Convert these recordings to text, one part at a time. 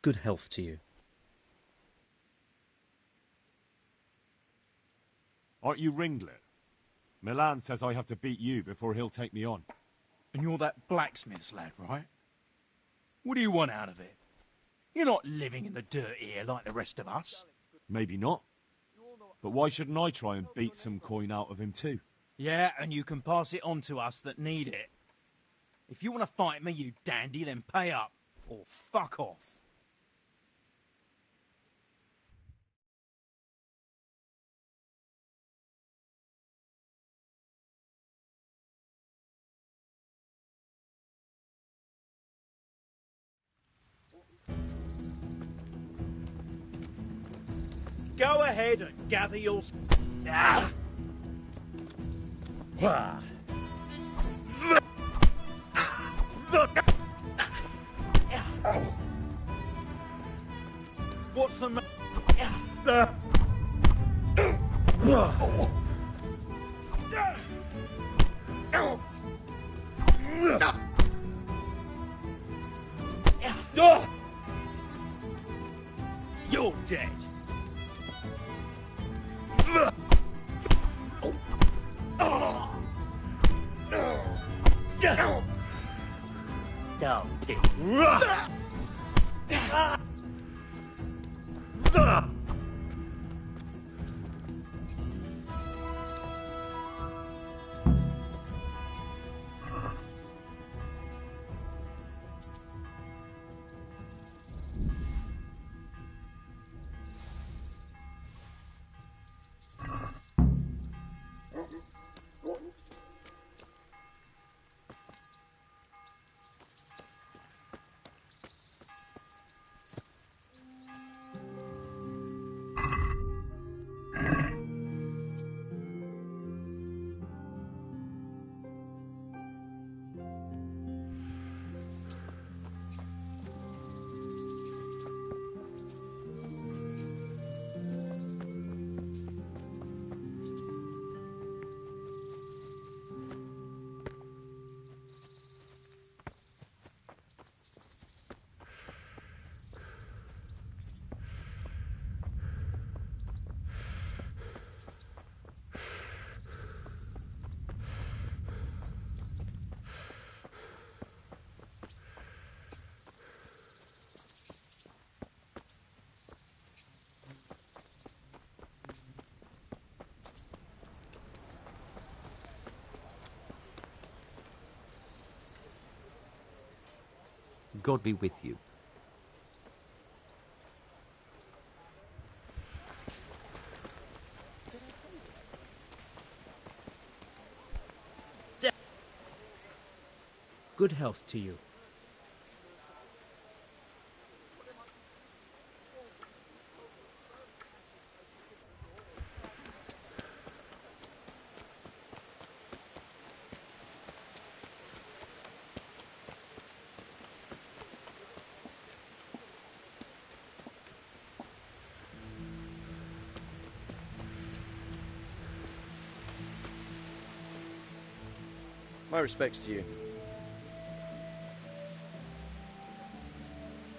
Good health to you. Aren't you Ringlet? Milan says I have to beat you before he'll take me on. And you're that blacksmith's lad, right? What do you want out of it? You're not living in the dirt here like the rest of us. Maybe not. But why shouldn't I try and beat some coin out of him too? Yeah, and you can pass it on to us that need it. If you want to fight me, you dandy, then pay up. Or fuck off. Go ahead and gather your... Ah! What's the matter? You're dead. Dumb pig. God be with you. Good health to you. My respects to you.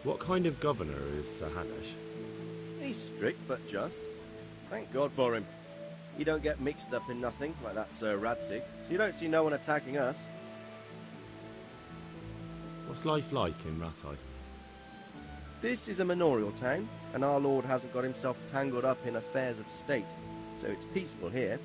What kind of governor is Sir Hanush? He's strict but just. Thank God for him. He don't get mixed up in nothing like that Sir Radtig, so you don't see no one attacking us. What's life like in Rattay? This is a manorial town, and our lord hasn't got himself tangled up in affairs of state, so it's peaceful here.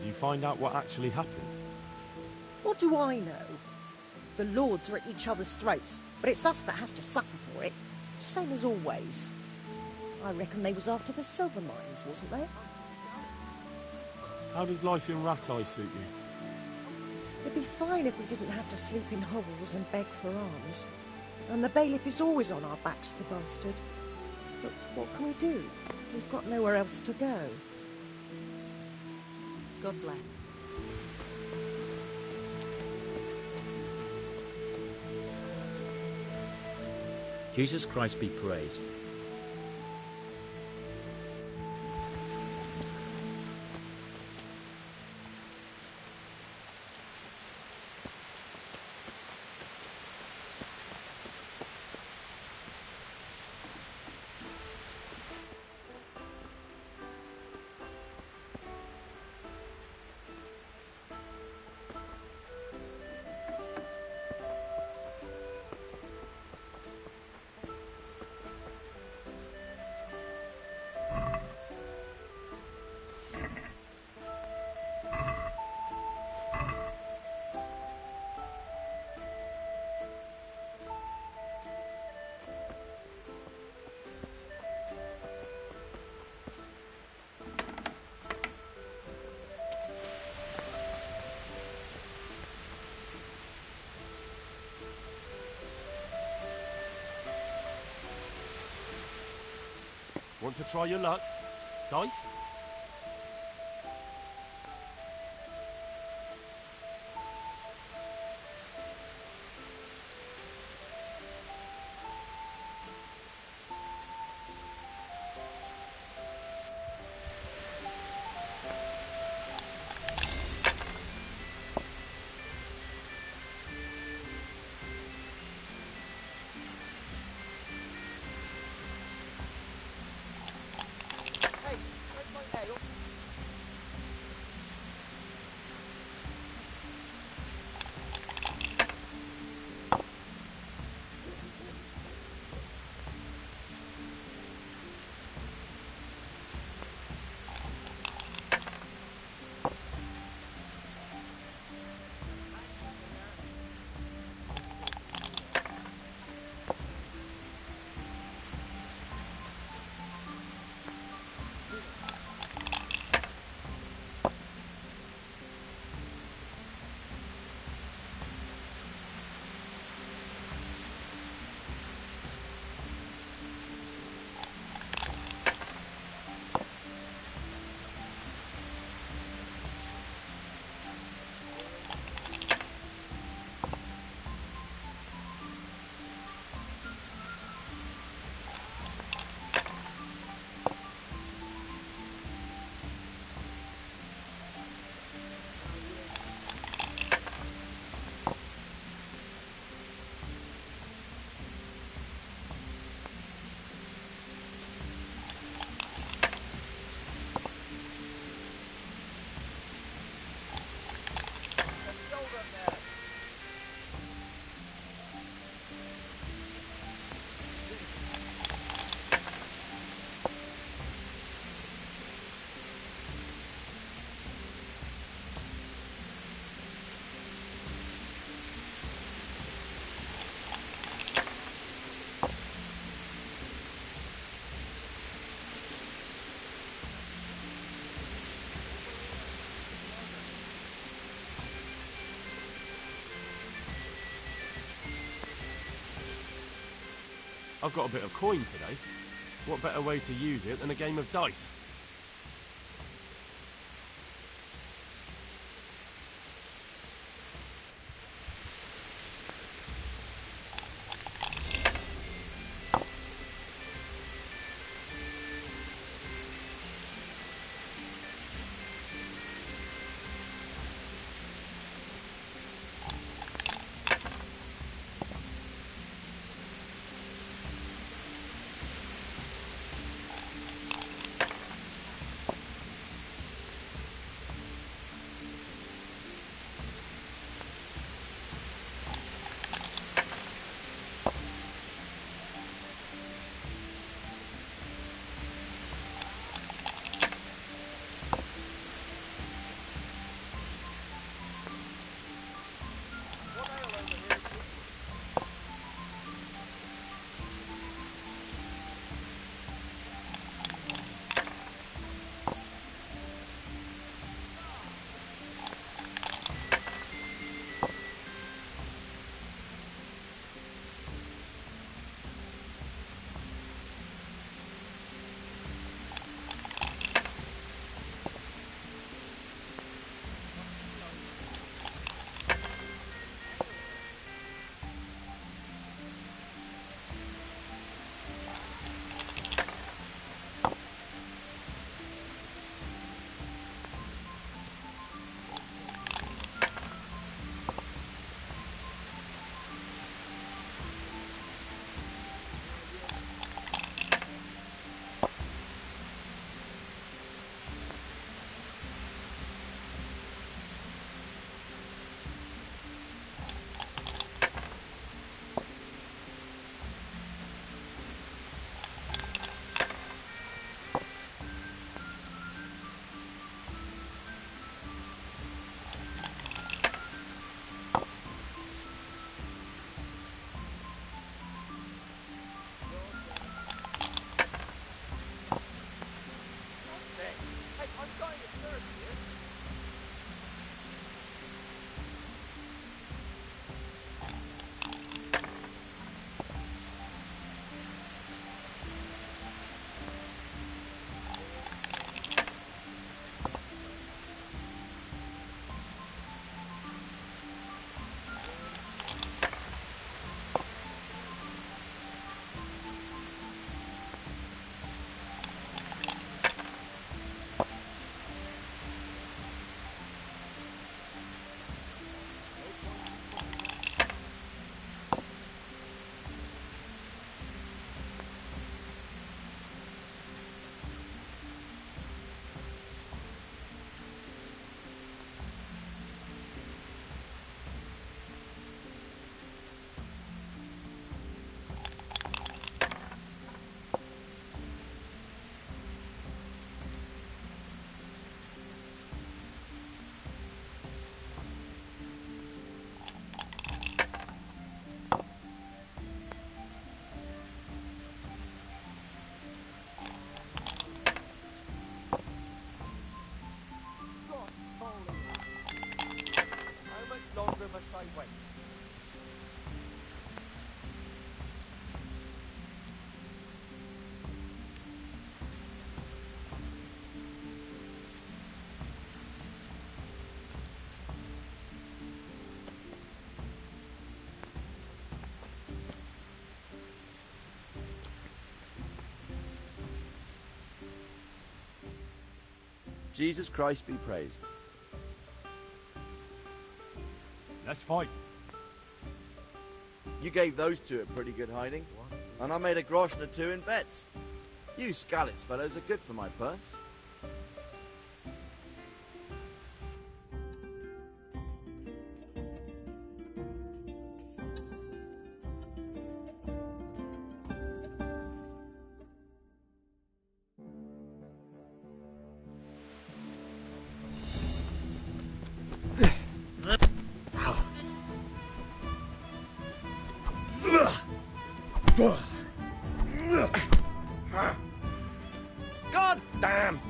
Did you find out what actually happened? What do I know? The lords are at each other's throats, but it's us that has to suffer for it. Same as always. I reckon they was after the silver mines, wasn't they? How does life in Rattay suit you? It'd be fine if we didn't have to sleep in hovels and beg for alms. And the bailiff is always on our backs, the bastard. But what can we do? We've got nowhere else to go. God bless. Jesus Christ be praised. Want to try your luck? Dice? I've got a bit of coin today. What better way to use it than a game of dice? Jesus Christ be praised. Let's fight. You gave those two a pretty good hiding, and I made a groschen or two in bets. You Scalitz fellows are good for my purse. God damn!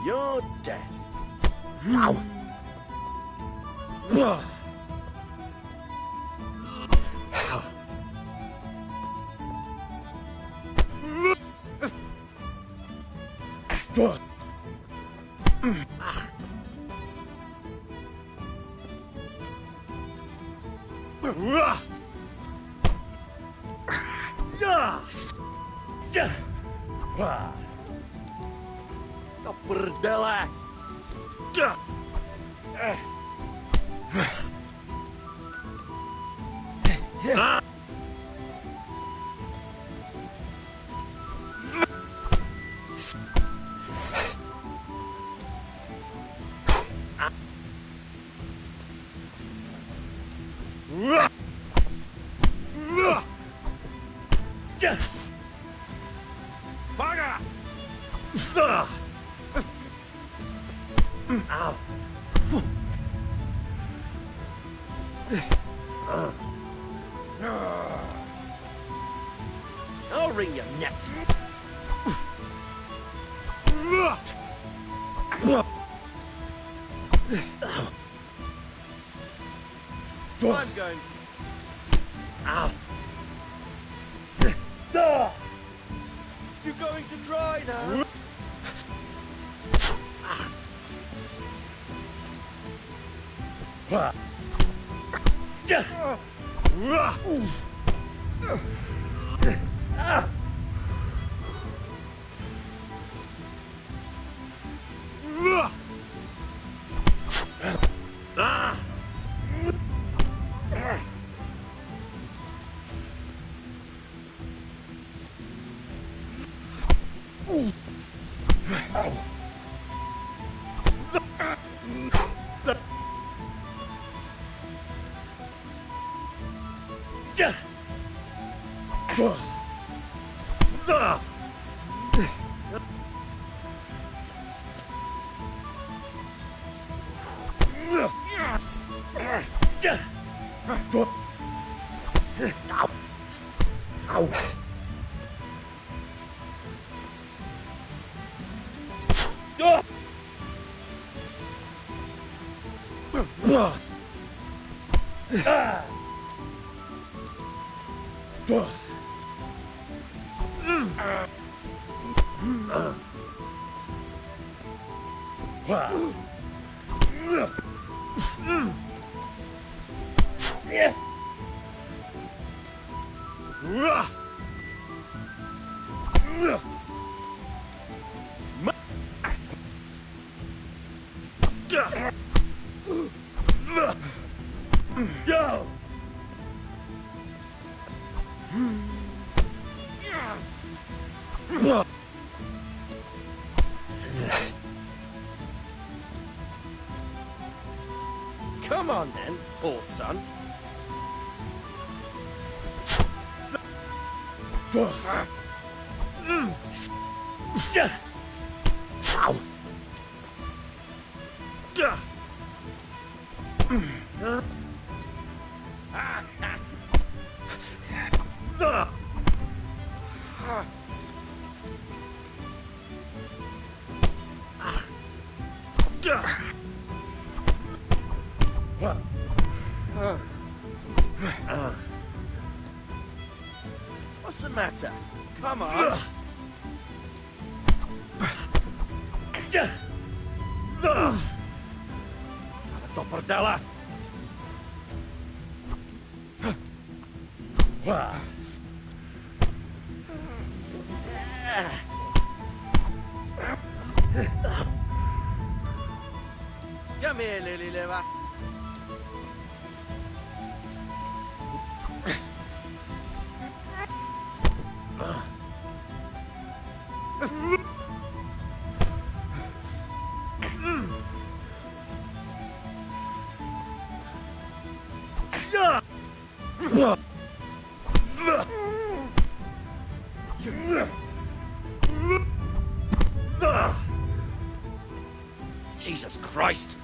You're dead. Oh, bordella! I'll wring your neck. I'm going to... You're going to try now? Come on then, poor son. What's the matter? Come on. Topperdella! Come here, Lily Liver. Jesus Christ!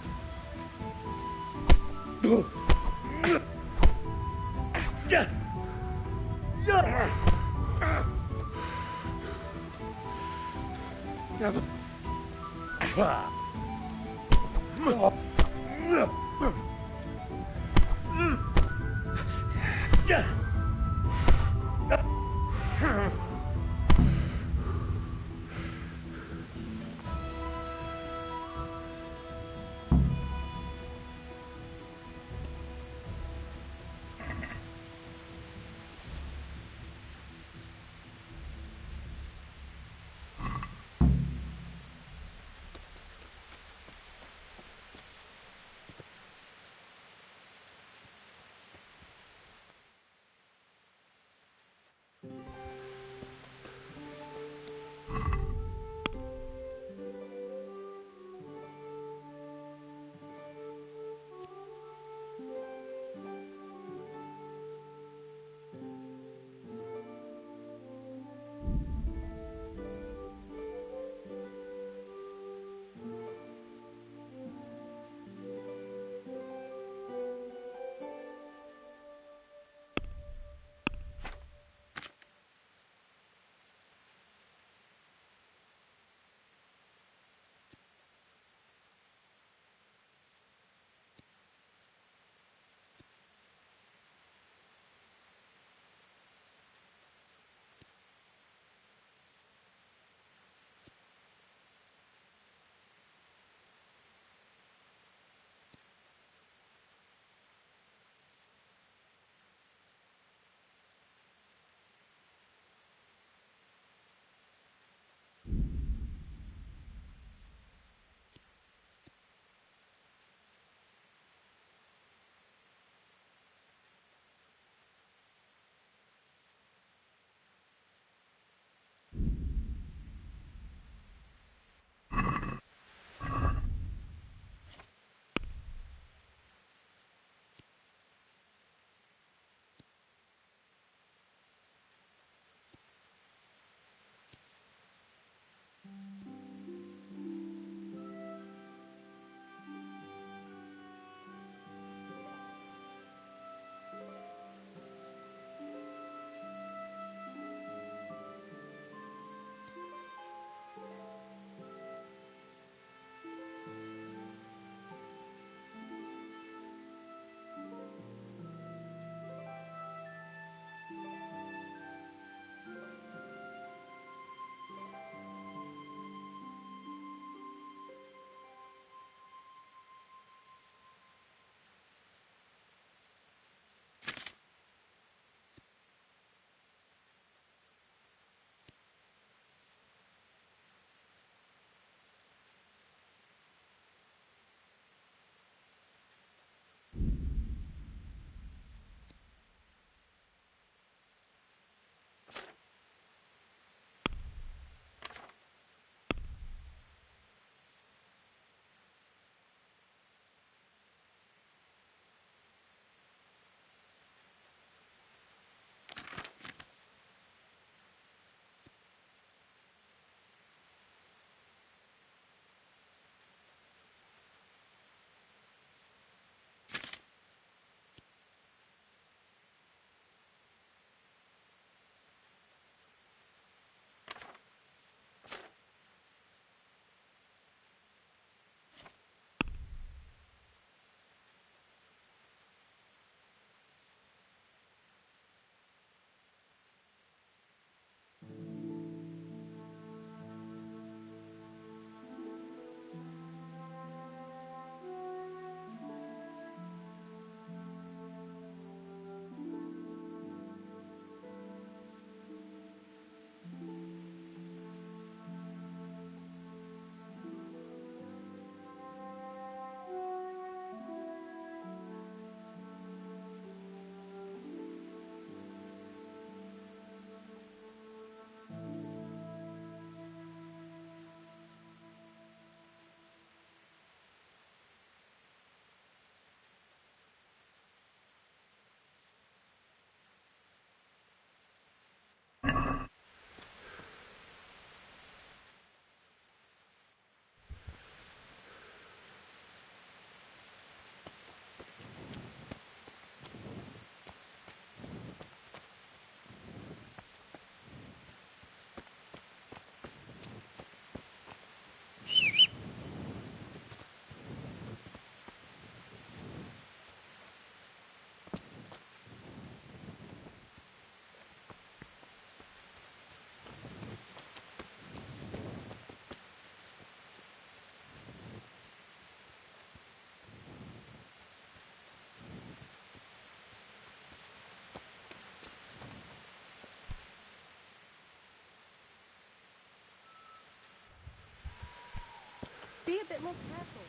bit more careful.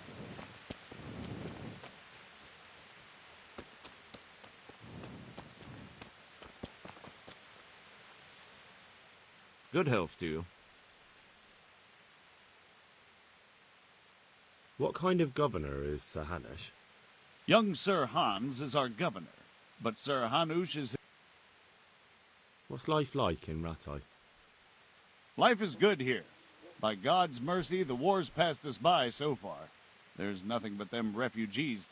Good health to you. What kind of governor is Sir Hanush? Young Sir Hans is our governor, but Sir Hanush is... What's life like in Rattay? Life is good here. By God's mercy, the war's passed us by so far. There's nothing but them refugees.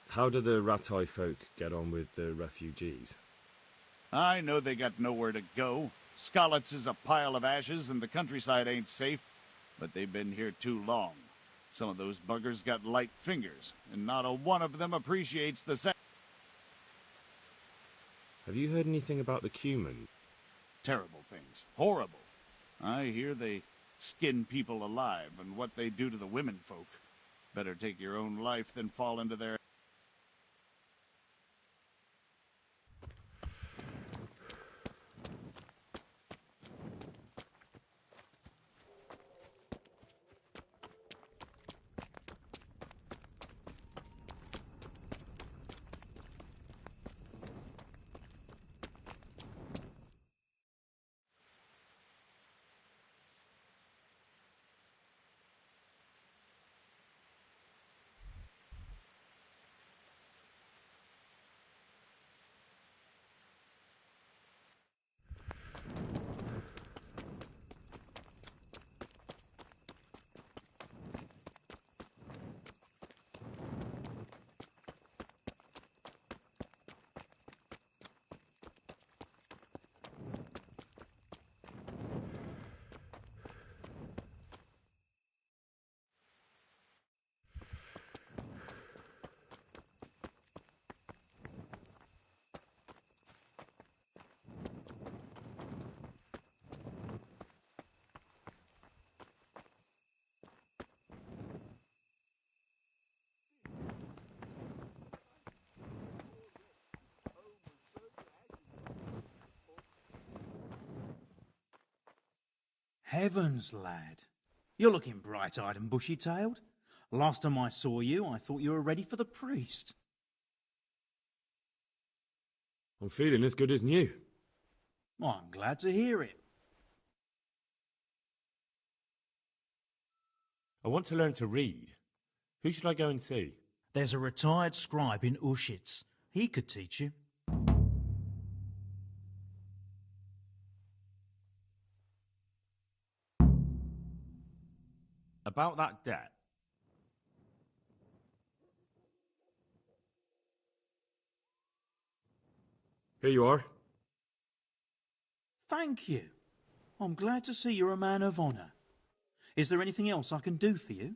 How do the Rattay folk get on with the refugees? I know they got nowhere to go. Skalitz is a pile of ashes and the countryside ain't safe, but they've been here too long. Some of those buggers got light fingers, and not a one of them appreciates the Have you heard anything about the Cuman? terrible things. Horrible. I hear they skin people alive, and what they do to the women folk. Better take your own life than fall into their... Heavens, lad. You're looking bright-eyed and bushy-tailed. Last time I saw you, I thought you were ready for the priest. I'm feeling as good as new. Well, I'm glad to hear it. I want to learn to read. Who should I go and see? There's a retired scribe in Ushitz. He could teach you. About that debt. Here you are. Thank you. I'm glad to see you're a man of honour. Is there anything else I can do for you?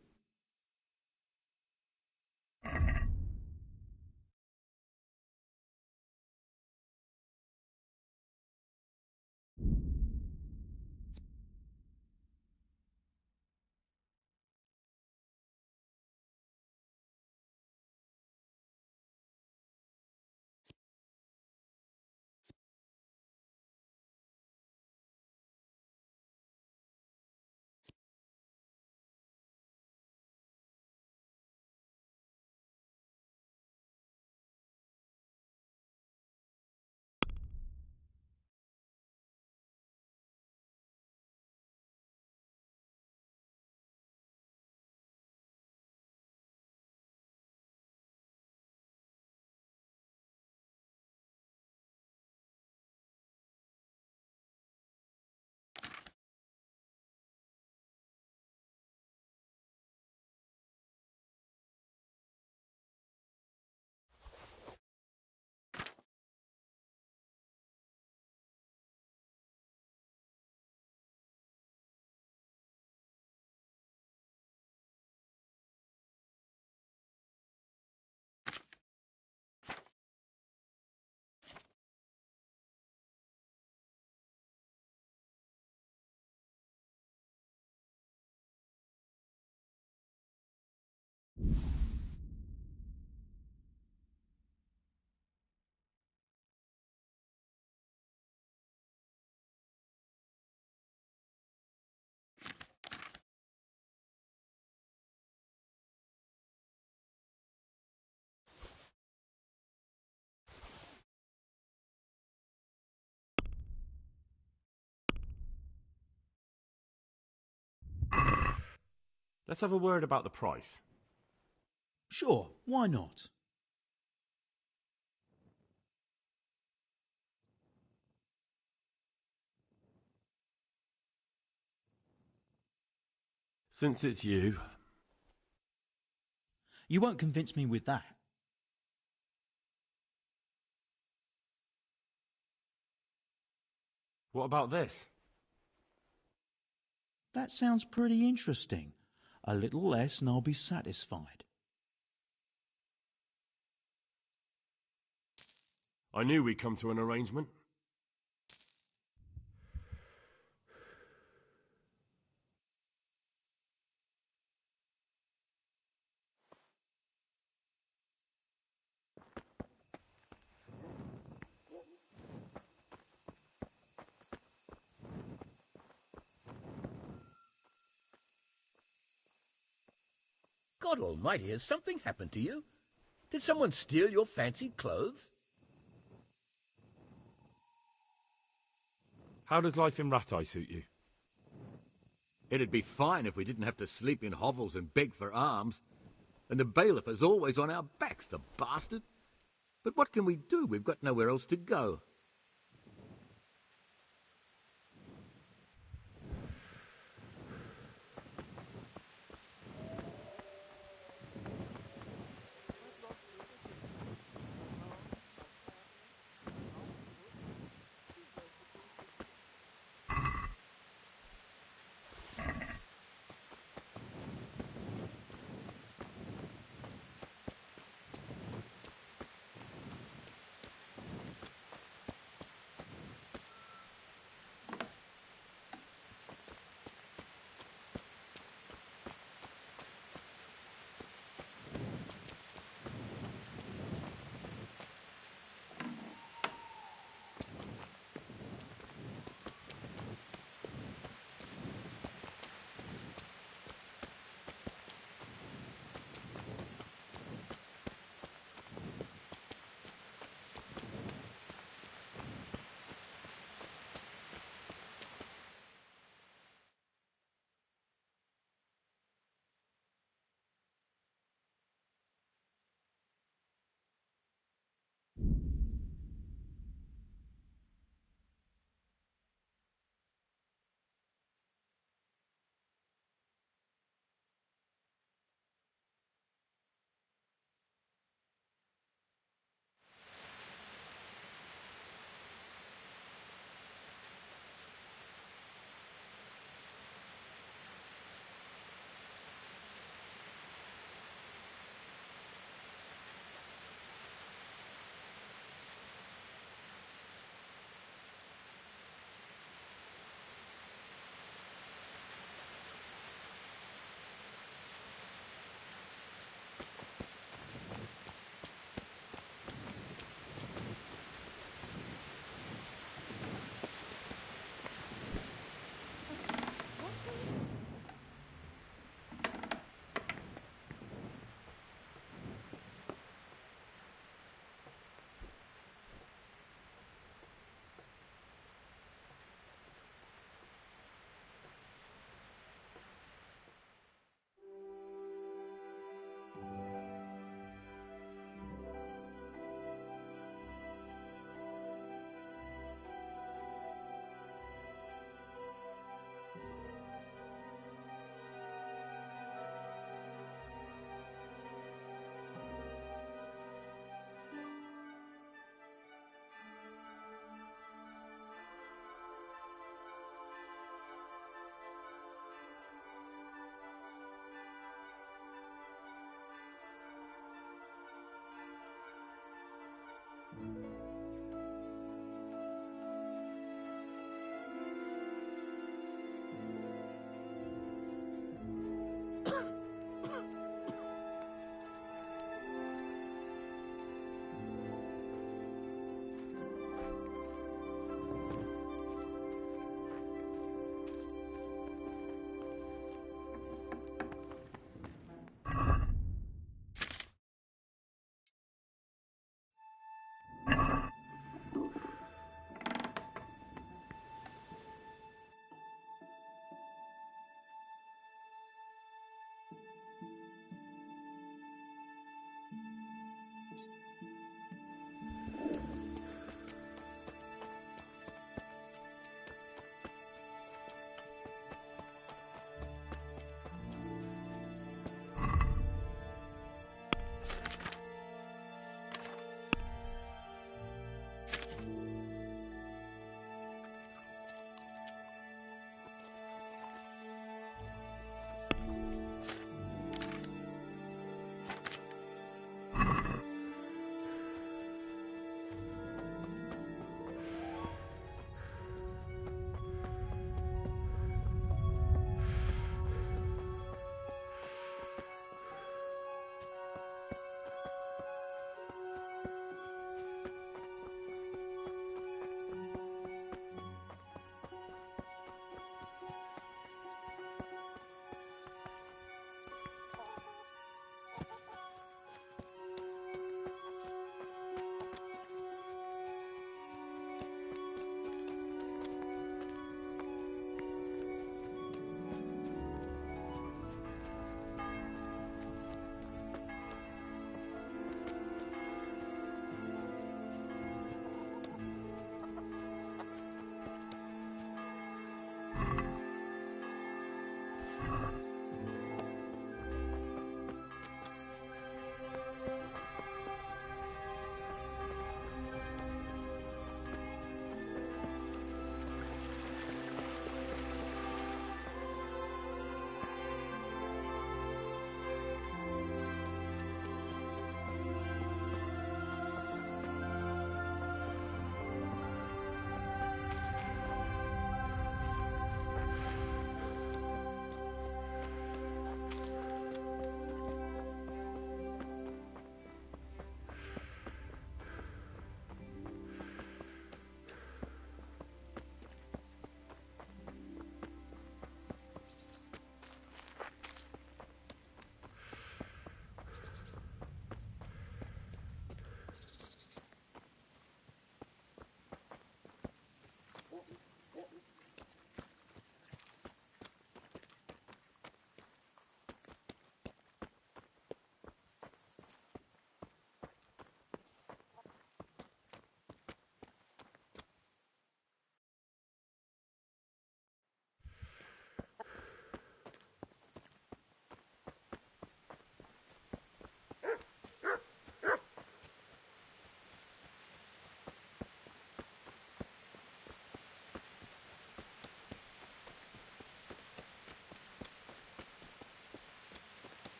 Let's have a word about the price. Sure, why not? Since it's you. You won't convince me with that. What about this? That sounds pretty interesting. A little less and I'll be satisfied. I knew we'd come to an arrangement. God almighty, has something happened to you? Did someone steal your fancy clothes? How does life in Rat Eye suit you? It'd be fine if we didn't have to sleep in hovels and beg for alms. And the bailiff is always on our backs, the bastard. But what can we do? We've got nowhere else to go.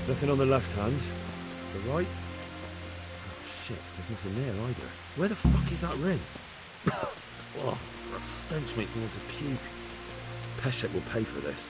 Nothing on the left hand. The right? Oh shit, there's nothing there either. Where the fuck is that ring? Oh, the stench makes me want to puke. Peshek will pay for this.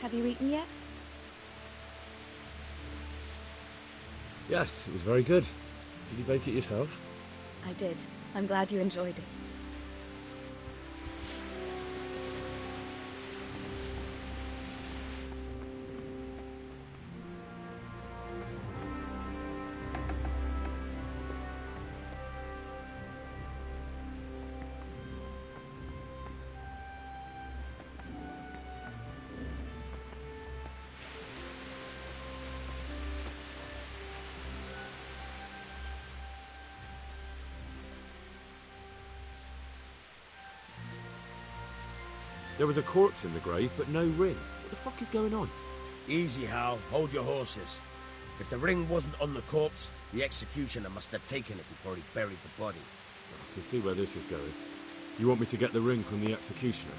Have you eaten yet? Yes, it was very good. Did you bake it yourself? I did. I'm glad you enjoyed it. There was a corpse in the grave, but no ring. What the fuck is going on? Easy, Hal. Hold your horses. If the ring wasn't on the corpse, the executioner must have taken it before he buried the body. I can see where this is going. You want me to get the ring from the executioner?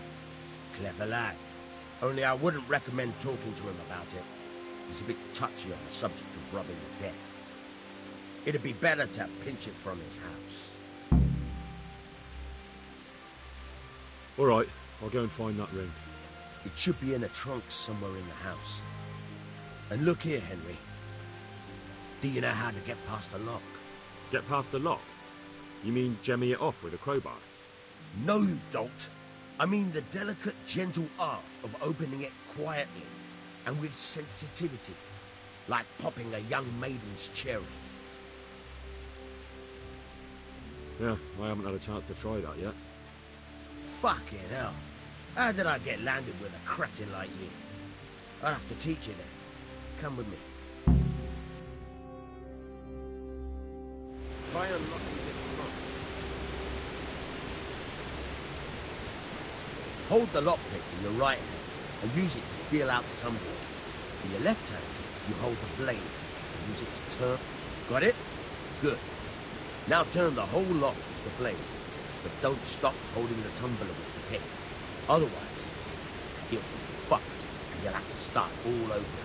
Clever lad. Only I wouldn't recommend talking to him about it. He's a bit touchy on the subject of robbing the dead. It'd be better to pinch it from his house. All right, I'll go and find that ring. It should be in a trunk somewhere in the house. And look here, Henry. Do you know how to get past a lock? Get past a lock? You mean jemmy it off with a crowbar? No, you don't. I mean the delicate, gentle art of opening it quietly and with sensitivity, like popping a young maiden's cherry. Yeah, I haven't had a chance to try that yet. Fucking hell. How did I get landed with a cretin like you? I'll have to teach you then. Come with me. Try unlocking this trunk. Hold the lockpick in your right hand and use it to feel out the tumbler. In your left hand, you hold the blade and use it to turn. Got it? Good. Now turn the whole lock with the blade, but don't stop holding the tumbler with the pick. Otherwise, you'll be fucked and you'll have to start all over.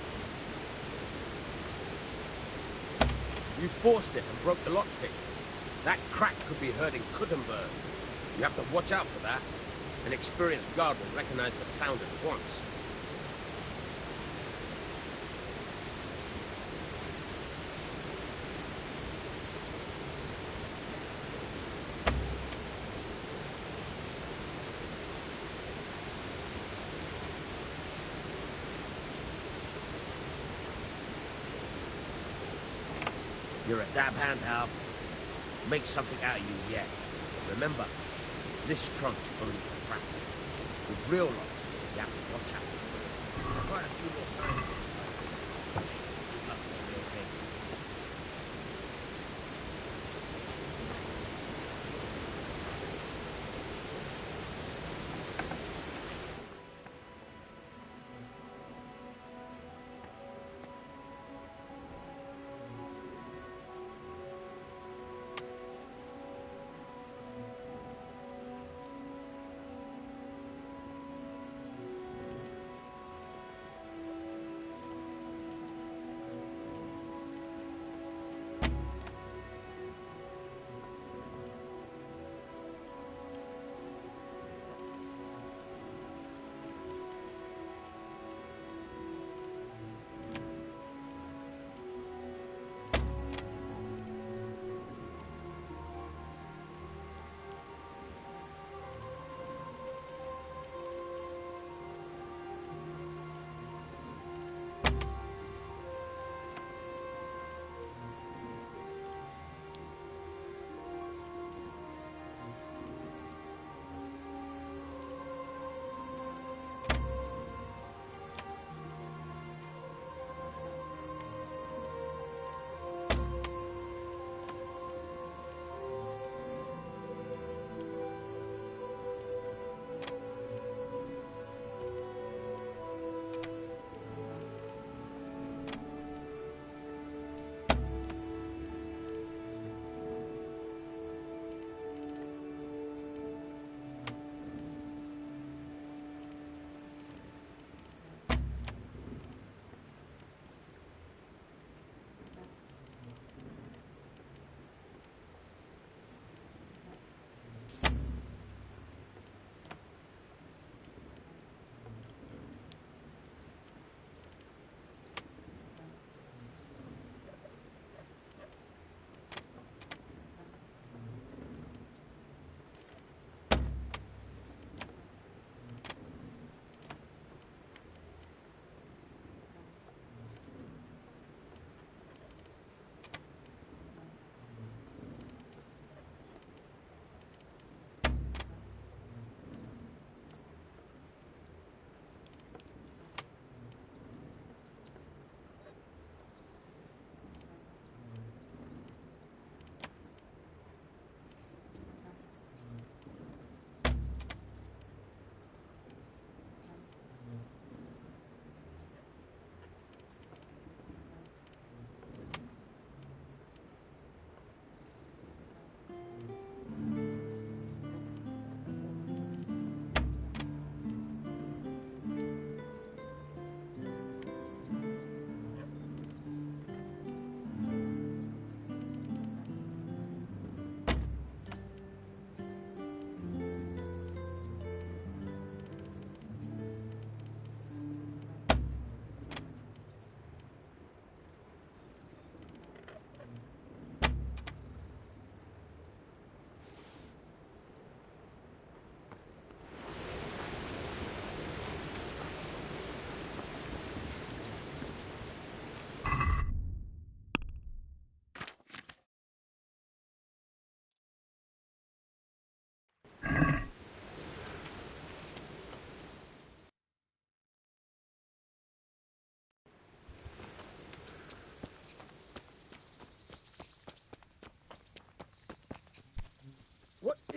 You forced it and broke the lockpick. That crack could be hurting Kuttenberg. You have to watch out for that. An experienced guard will recognize the sound at once. You're a dab hand, Hal. Make something out of you yet. Remember, this trunk's only for practice. With real locks, you have to watch out. I've got a few more times. Okay.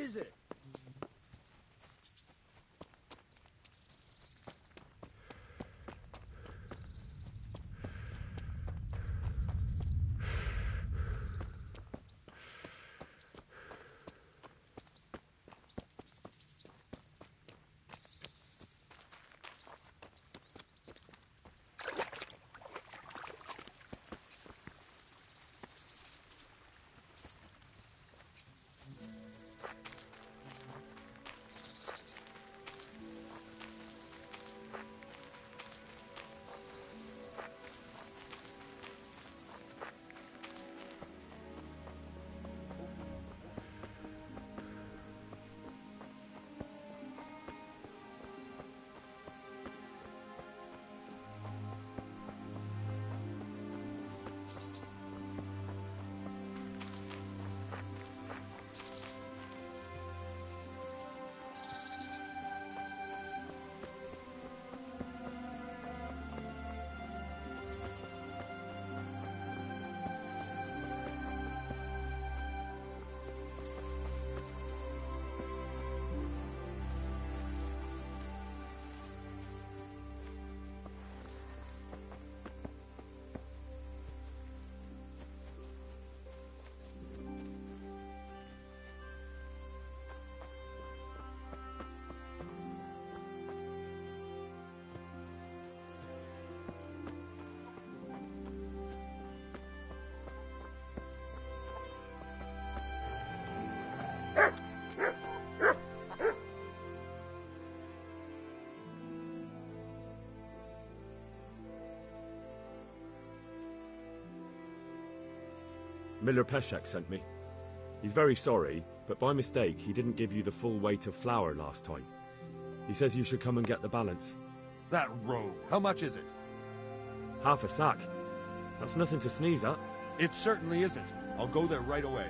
is it? Miller Peshek sent me. He's very sorry, but by mistake he didn't give you the full weight of flour last time. He says you should come and get the balance. That rogue. How much is it? Half a sack. That's nothing to sneeze at. It certainly isn't. I'll go there right away.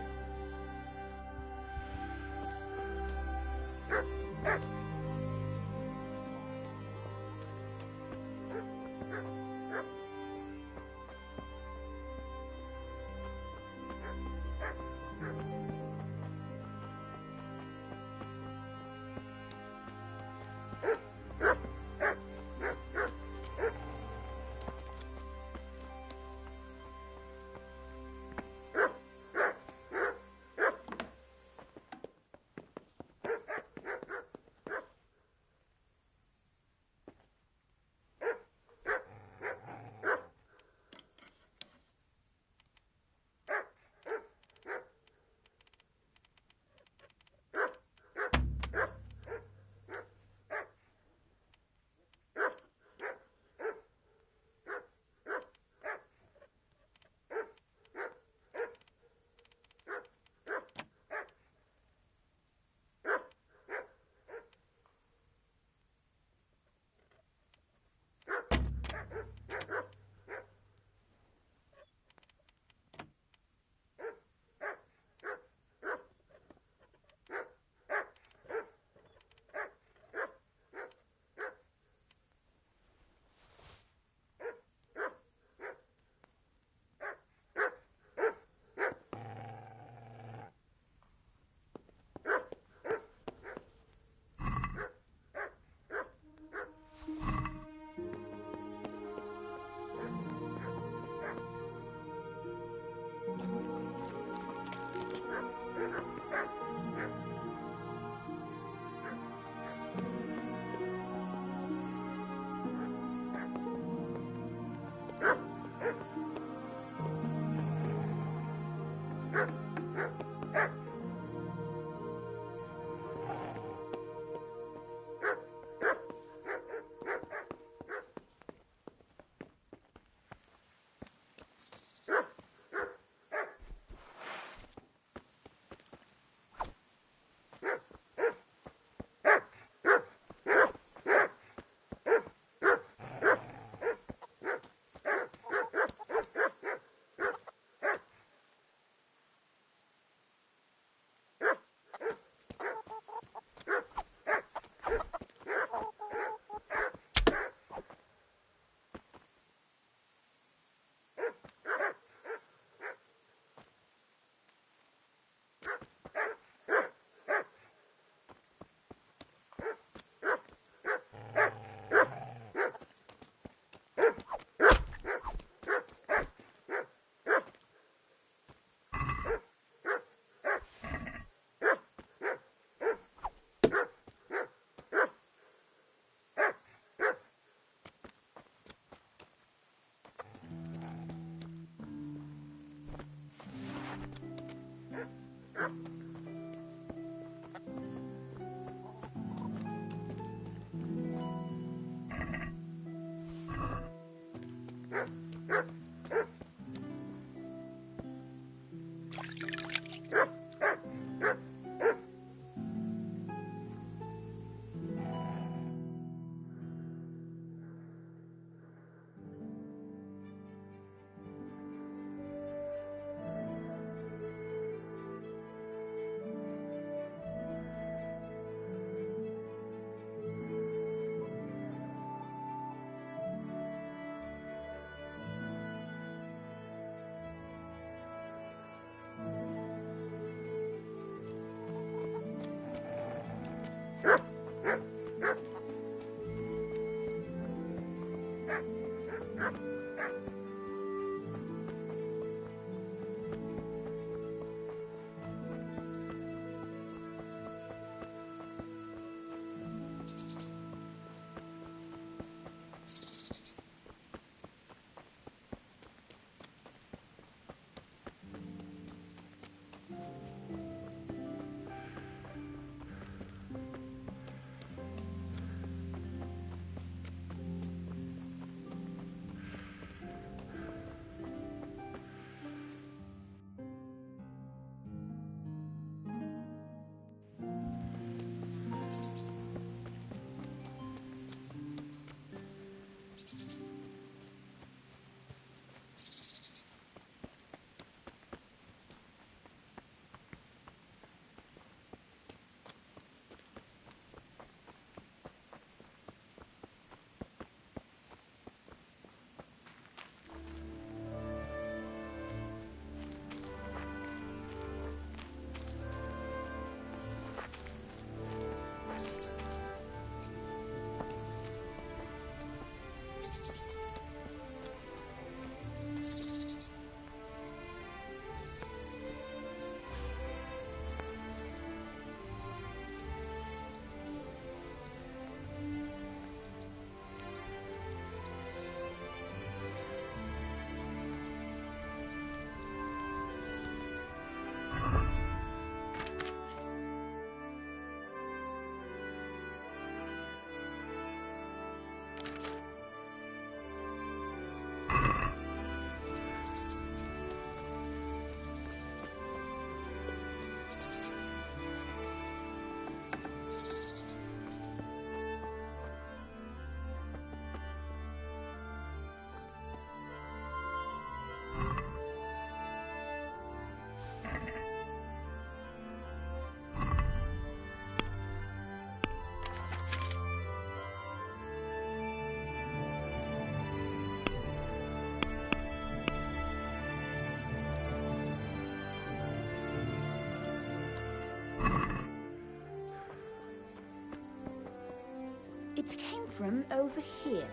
It came from over here.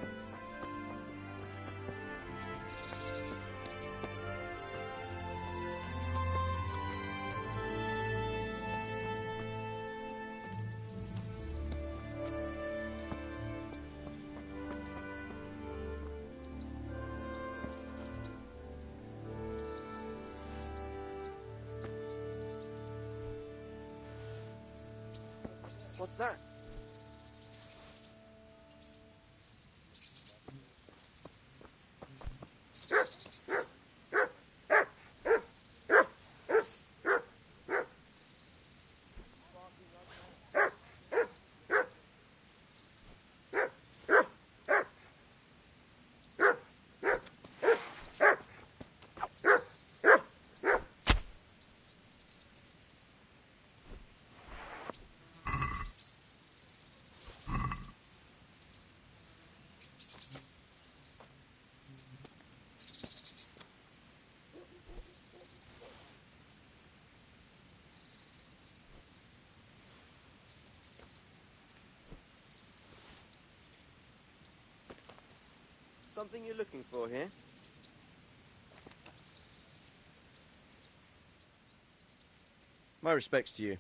What's that? Something you're looking for here? My respects to you.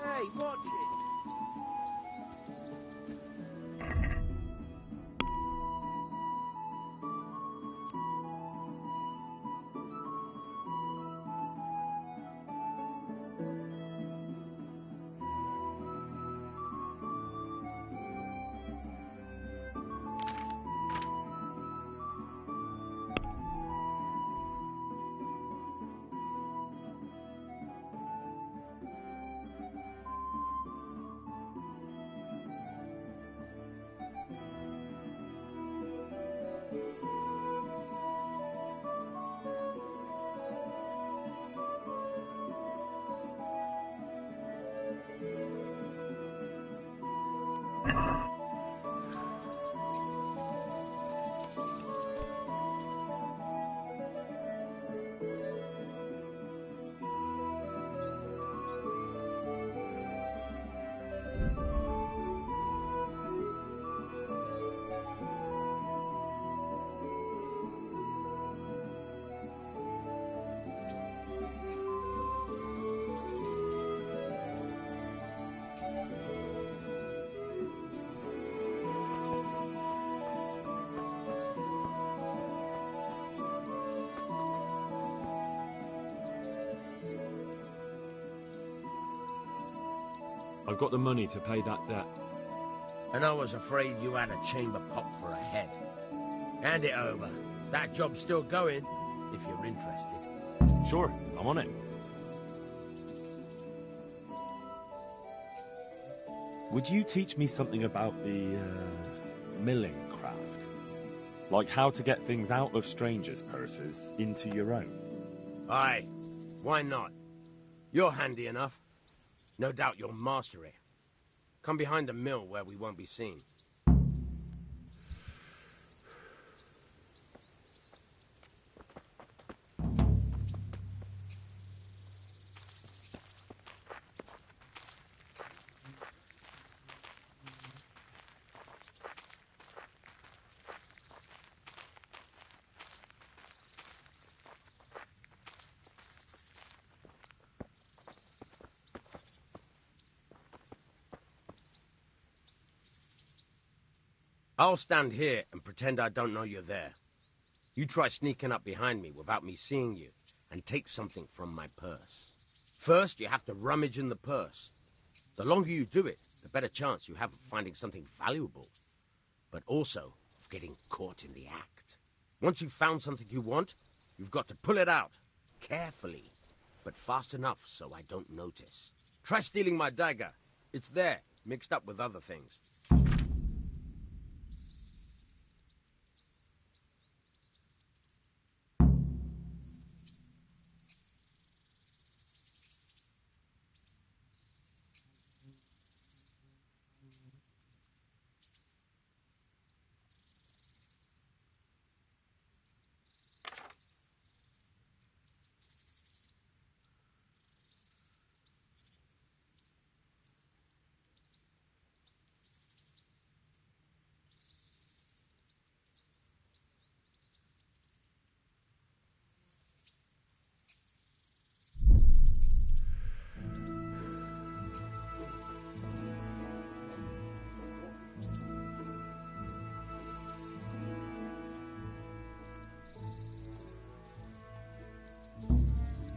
Hey, watch it! I've got the money to pay that debt. And I was afraid you had a chamber pot for a head. Hand it over. That job's still going, if you're interested. Sure, I'm on it. Would you teach me something about the, milling craft? Like how to get things out of strangers' purses into your own? Aye, why not? You're handy enough. No doubt you'll master it. Come behind the mill where we won't be seen. I'll stand here and pretend I don't know you're there. You try sneaking up behind me without me seeing you, and take something from my purse. First, you have to rummage in the purse. The longer you do it, the better chance you have of finding something valuable, but also of getting caught in the act. Once you've found something you want, you've got to pull it out, carefully, but fast enough so I don't notice. Try stealing my dagger. It's there, mixed up with other things.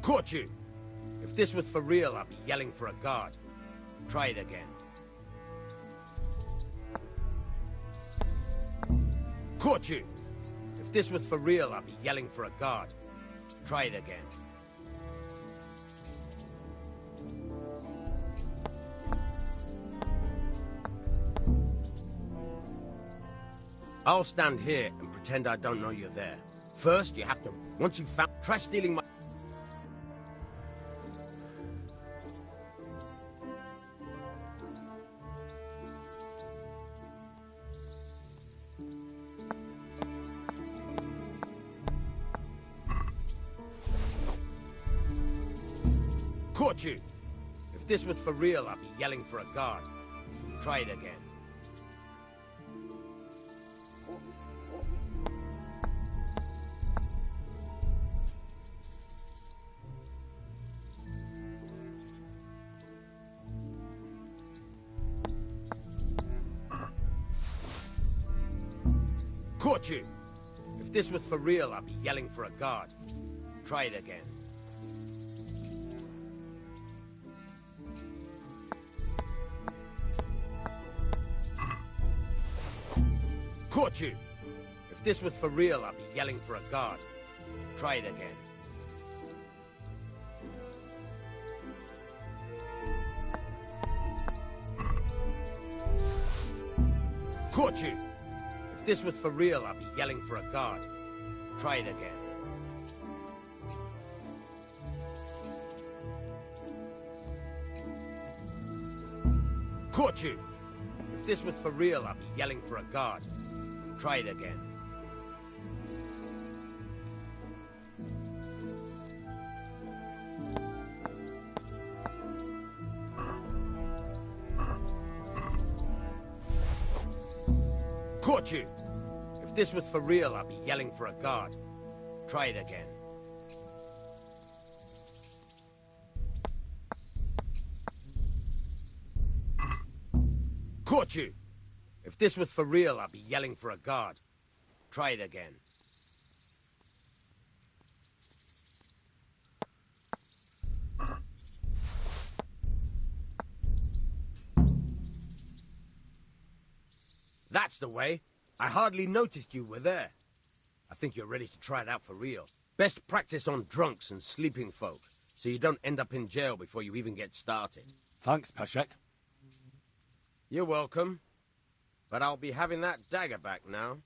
Caught you! If this was for real, I'd be yelling for a guard. Try it again. Caught you! If this was for real, I'd be yelling for a guard. Try it again. I'll stand here and pretend I don't know you're there. First, you have to... Once you've found... Try stealing my... Caught you! If this was for real, I'd be yelling for a guard. Try it again. Caught you! If this was for real, I'd be yelling for a guard. Try it again. Caught you! If this was for real, I'd be yelling for a guard. Try it again. Caught you! If this was for real, I'd be yelling for a guard. Try it again. Caught you! If this was for real, I'd be yelling for a guard. Try it again. Caught you! If this was for real, I'd be yelling for a guard. Try it again. Caught you! If this was for real, I'd be yelling for a guard. Try it again. That's the way. I hardly noticed you were there. I think you're ready to try it out for real. Best practice on drunks and sleeping folk, so you don't end up in jail before you even get started. Thanks, Peshek. You're welcome. But I'll be having that dagger back now.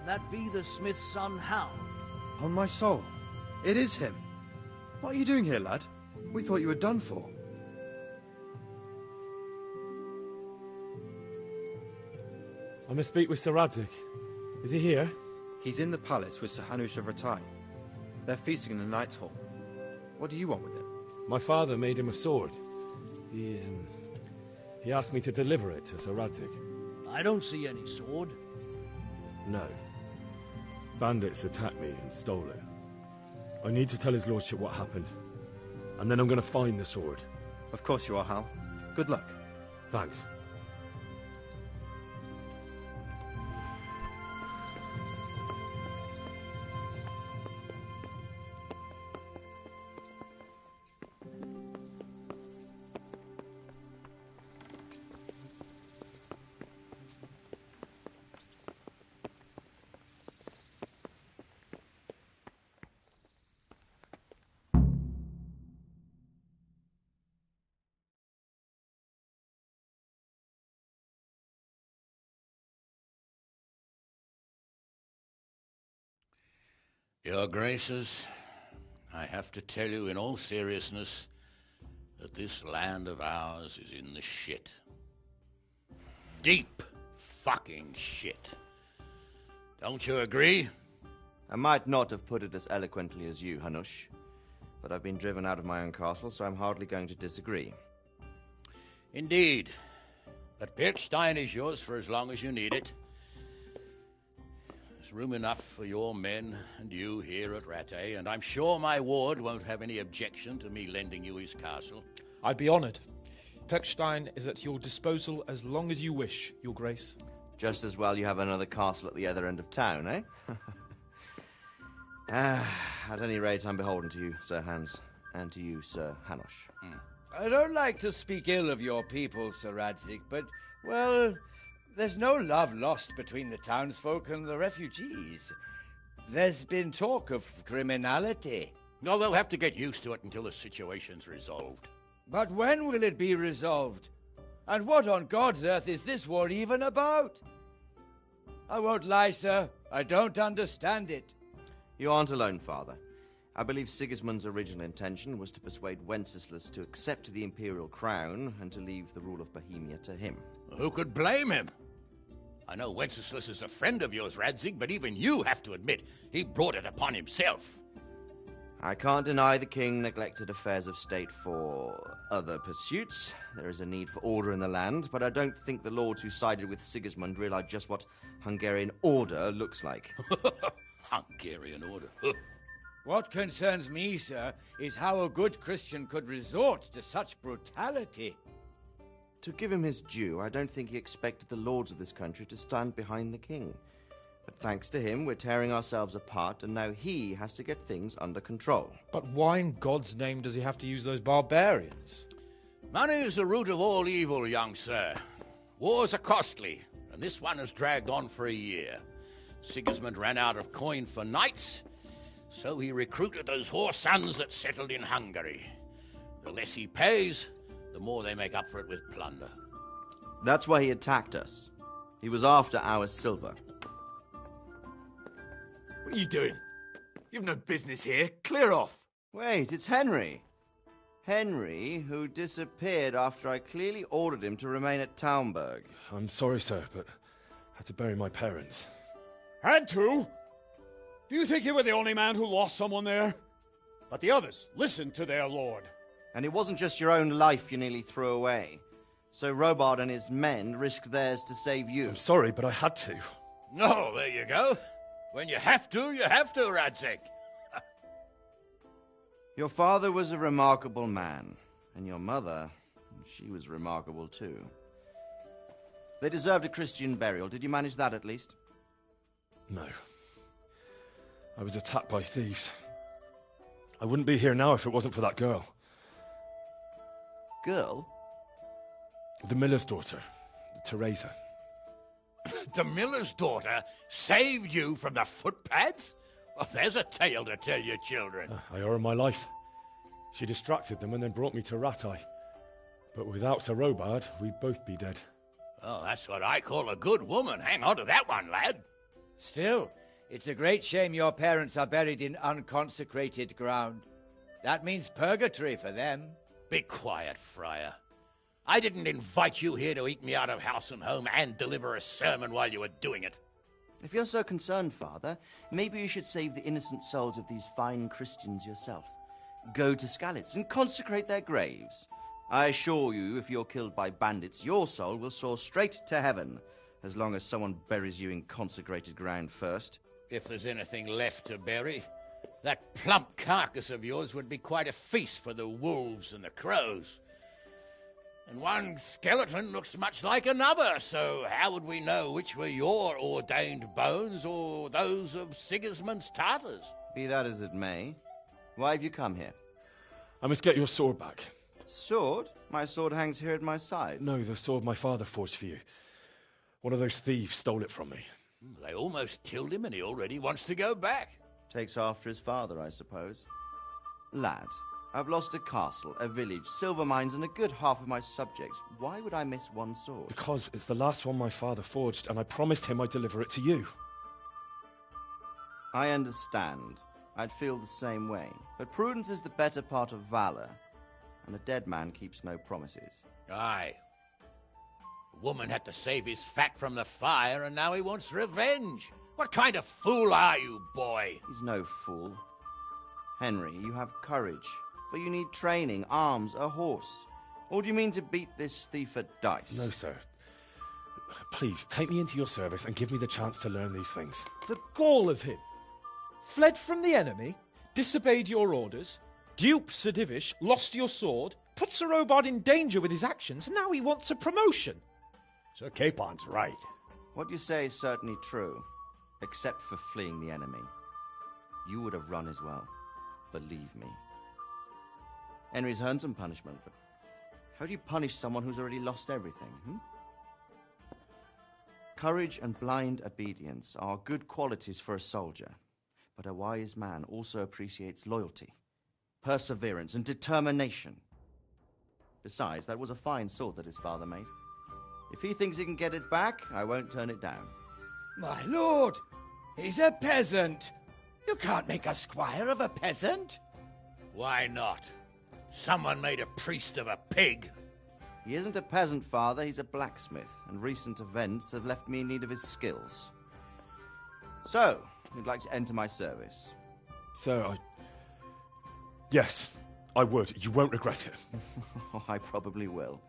That be the smith's son, Hal? On my soul, it is him. What are you doing here, lad? We thought you were done for. I must speak with Sir Radzig. Is he here? He's in the palace with Sir Hanush of Rattay. They're feasting in the Knight's Hall. What do you want with him? My father made him a sword. He asked me to deliver it to Sir Radzig. I don't see any sword. No. Bandits attacked me and stole it. I need to tell his lordship what happened. And then I'm going to find the sword. Of course you are, Hal. Good luck. Thanks. Your Graces, I have to tell you in all seriousness that this land of ours is in the shit. Deep fucking shit. Don't you agree? I might not have put it as eloquently as you, Hanush, but I've been driven out of my own castle, so I'm hardly going to disagree. Indeed. But Pilchstein is yours for as long as you need it. There's room enough for your men and you here at Rattay, and I'm sure my ward won't have any objection to me lending you his castle. I'd be honoured. Pechstein is at your disposal as long as you wish, Your Grace. Just as well you have another castle at the other end of town, eh? At any rate, I'm beholden to you, Sir Hans, and to you, Sir Hanush. I don't like to speak ill of your people, Sir Radzig, but, well, there's no love lost between the townsfolk and the refugees. There's been talk of criminality. No, they'll have to get used to it until the situation's resolved. But when will it be resolved? And what on God's earth is this war even about? I won't lie, sir. I don't understand it. You aren't alone, Father. I believe Sigismund's original intention was to persuade Wenceslas to accept the imperial crown and to leave the rule of Bohemia to him. Who could blame him? I know Wenceslas is a friend of yours, Radzig, but even you have to admit he brought it upon himself. I can't deny the king neglected affairs of state for other pursuits. There is a need for order in the land, but I don't think the lords who sided with Sigismund realized just what Hungarian order looks like. Hungarian order? What concerns me, sir, is how a good Christian could resort to such brutality. To give him his due, I don't think he expected the lords of this country to stand behind the king. But thanks to him, we're tearing ourselves apart, and now he has to get things under control. But why in God's name does he have to use those barbarians? Money is the root of all evil, young sir. Wars are costly, and this one has dragged on for a year. Sigismund ran out of coin for knights, so he recruited those whore sons that settled in Hungary. The less he pays, the more they make up for it with plunder. That's why he attacked us. He was after our silver. What are you doing? You've no business here. Clear off. Wait, it's Henry. Henry, who disappeared after I clearly ordered him to remain at Taumberg. I'm sorry, sir, but I had to bury my parents. Had to? Do you think you were the only man who lost someone there? But the others listened to their lord. And it wasn't just your own life you nearly threw away. So Robard and his men risked theirs to save you. I'm sorry, but I had to. Oh, there you go. When you have to, Radzig. Your father was a remarkable man, and your mother, she was remarkable too. They deserved a Christian burial. Did you manage that at least? No. I was attacked by thieves. I wouldn't be here now if it wasn't for that girl. Girl? The miller's daughter, Teresa. The miller's daughter saved you from the footpads? Well, there's a tale to tell your children. I owe her my life. She distracted them and then brought me to Rattay. But without Sir Robard, we'd both be dead. Oh, that's what I call a good woman. Hang on to that one, lad. Still, it's a great shame your parents are buried in unconsecrated ground. That means purgatory for them. Be quiet, Friar. I didn't invite you here to eat me out of house and home and deliver a sermon while you were doing it. If you're so concerned, Father, maybe you should save the innocent souls of these fine Christians yourself. Go to Skalitz and consecrate their graves. I assure you, if you're killed by bandits, your soul will soar straight to heaven, as long as someone buries you in consecrated ground first. If there's anything left to bury, that plump carcass of yours would be quite a feast for the wolves and the crows. And one skeleton looks much like another, so how would we know which were your ordained bones or those of Sigismund's Tartars? Be that as it may, why have you come here? I must get your sword back. Sword? My sword hangs here at my side. No, the sword my father forged for you. One of those thieves stole it from me. They almost killed him and he already wants to go back. Takes after his father, I suppose. Lad, I've lost a castle, a village, silver mines, and a good half of my subjects. Why would I miss one sword? Because it's the last one my father forged, and I promised him I'd deliver it to you. I understand. I'd feel the same way. But prudence is the better part of valor, and a dead man keeps no promises. Aye. The woman had to save his fat from the fire, and now he wants revenge. What kind of fool are you, boy? He's no fool. Henry, you have courage, but you need training, arms, a horse. Or do you mean to beat this thief at dice? No, sir. Please, take me into your service and give me the chance to learn these things. The gall of him! Fled from the enemy, disobeyed your orders, duped Sir Divish, lost your sword, put Sir Robard in danger with his actions, and now he wants a promotion. Sir Capon's right. What you say is certainly true, except for fleeing the enemy. You would have run as well, believe me. Henry's earned some punishment, but how do you punish someone who's already lost everything, Courage and blind obedience are good qualities for a soldier, but a wise man also appreciates loyalty, perseverance, and determination. Besides, that was a fine sword that his father made. If he thinks he can get it back, I won't turn it down. My lord, he's a peasant. You can't make a squire of a peasant. Why not? Someone made a priest of a pig. He isn't a peasant, father, he's a blacksmith, and recent events have left me in need of his skills. So, you'd like to enter my service? Sir, Yes, I would. You won't regret it. I probably will.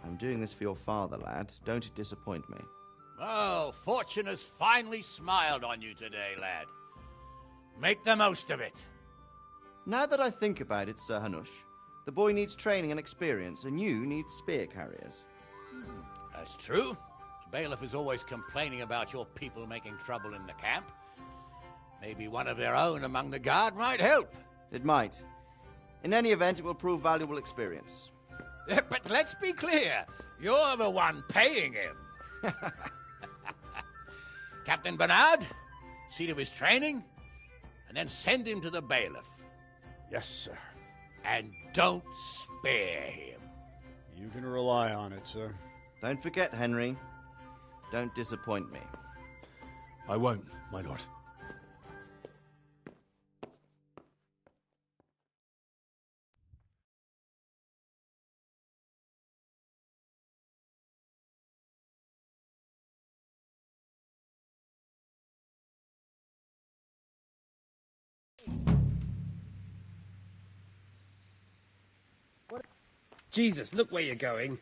I'm doing this for your father, lad. Don't disappoint me. Oh, fortune has finally smiled on you today, lad. Make the most of it. Now that I think about it, Sir Hanush, the boy needs training and experience, and you need spear carriers. That's true. The bailiff is always complaining about your people making trouble in the camp. Maybe one of their own among the guard might help. It might. In any event, it will prove valuable experience. But let's be clear. You're the one paying him. Captain Bernard, see to his training, and then send him to the bailiff. Yes, sir. And don't spare him. You can rely on it, sir. Don't forget, Henry. Don't disappoint me. I won't, my lord. Jesus, look where you're going.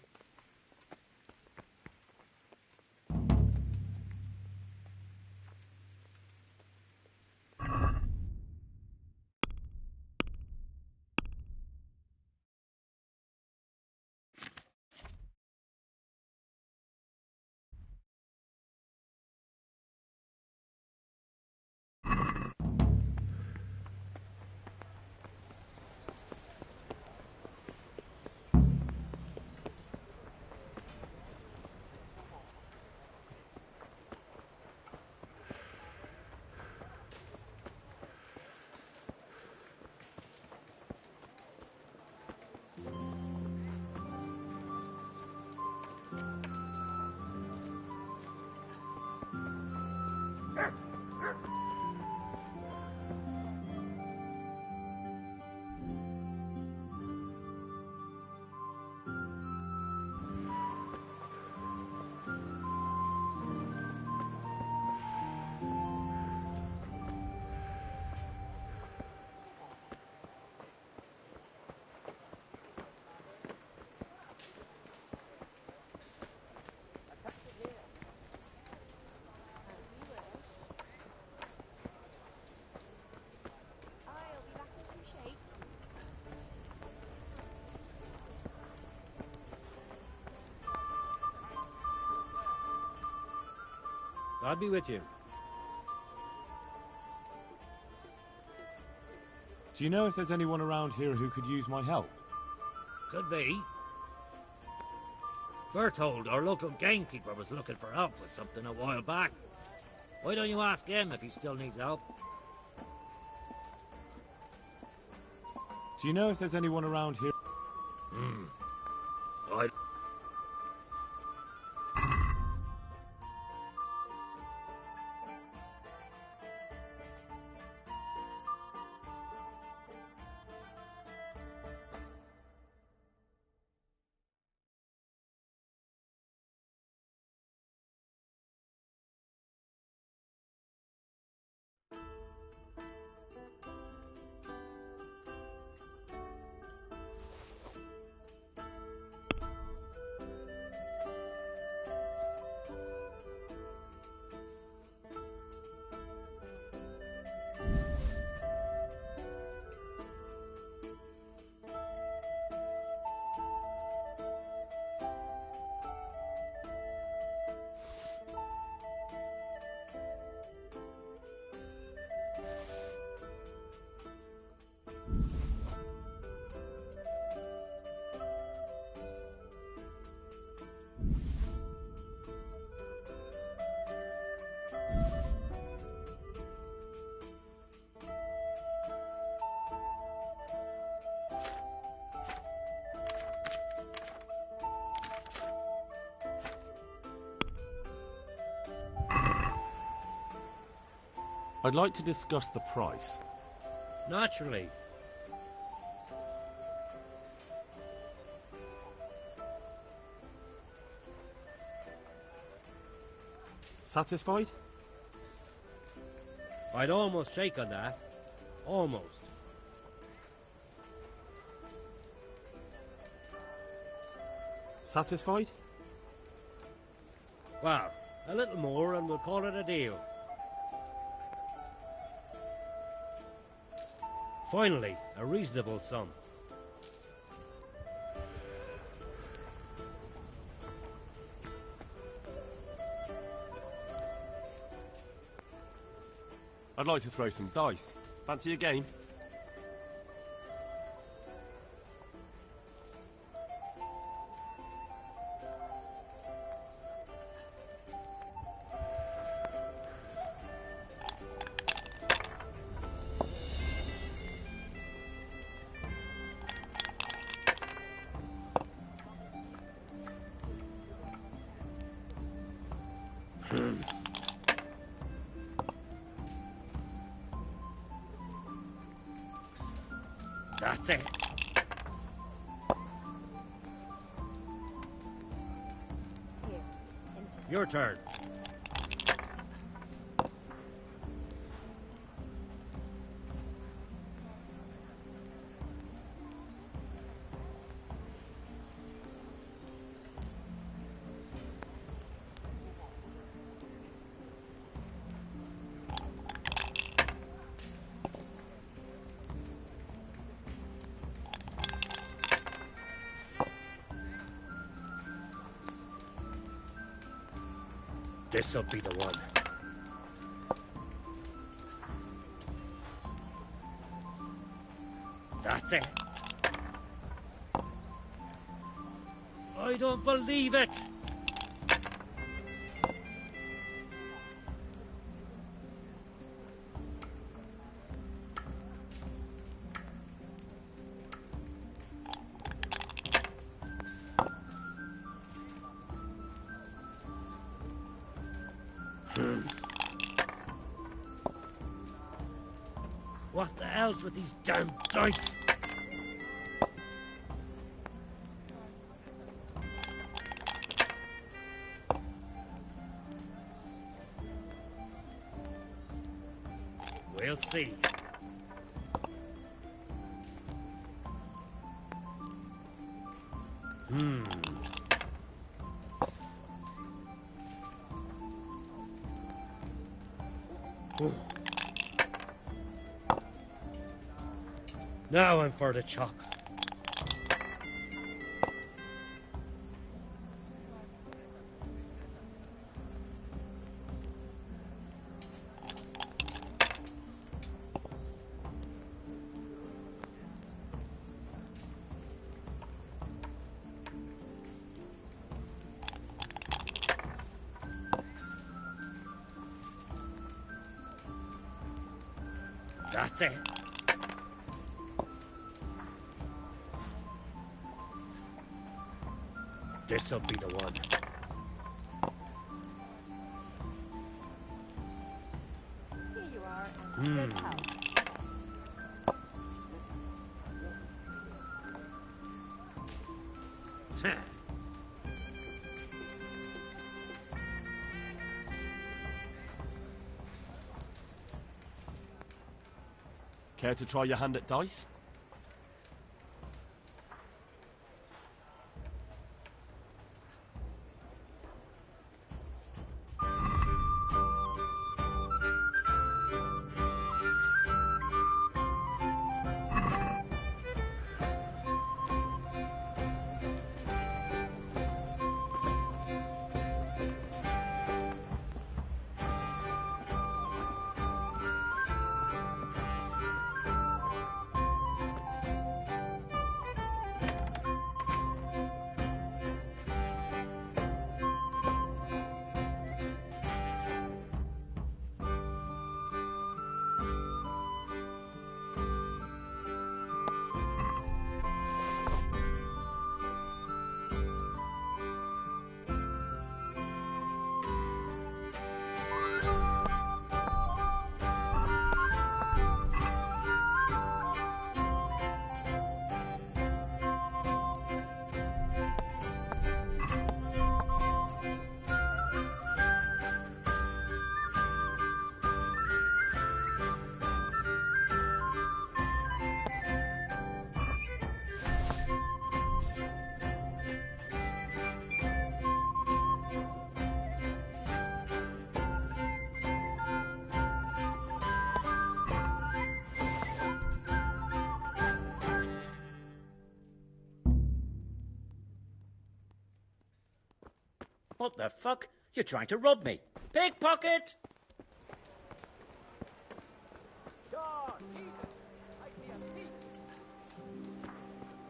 God be with you. Do you know if there's anyone around here who could use my help? Could be. Berthold, our local gamekeeper, was looking for help with something a while back. Why don't you ask him if he still needs help? Do you know if there's anyone around here? I'd like to discuss the price. Naturally. Satisfied? I'd almost shake on that. Almost. Satisfied? Well, a little more and we'll call it a deal. Finally, a reasonable sum. I'd like to throw some dice. Fancy a game? That's it. Your turn. This'll be the one. That's it. I don't believe it. What the hell's with these damn dice? We'll see. Ooh. Now I'm for the chop. That's it. This'll be the one. Here you are, and good health. Care to try your hand at dice? What the fuck? You're trying to rob me. Pickpocket! Sure, Jesus. I see a thief.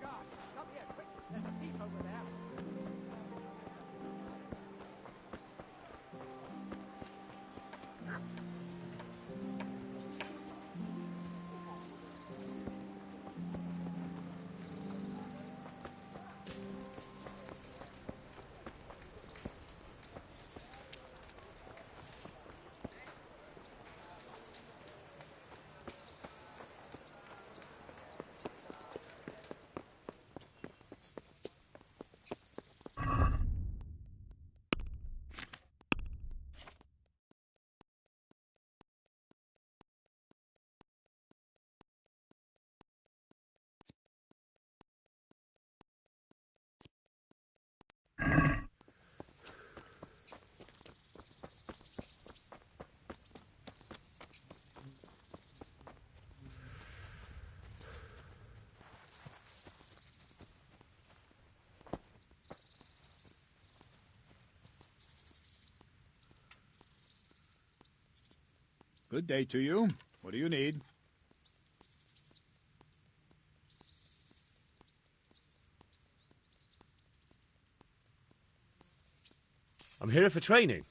God, come here, quick. There's a thief over there. Good day to you. What do you need? I'm here for training.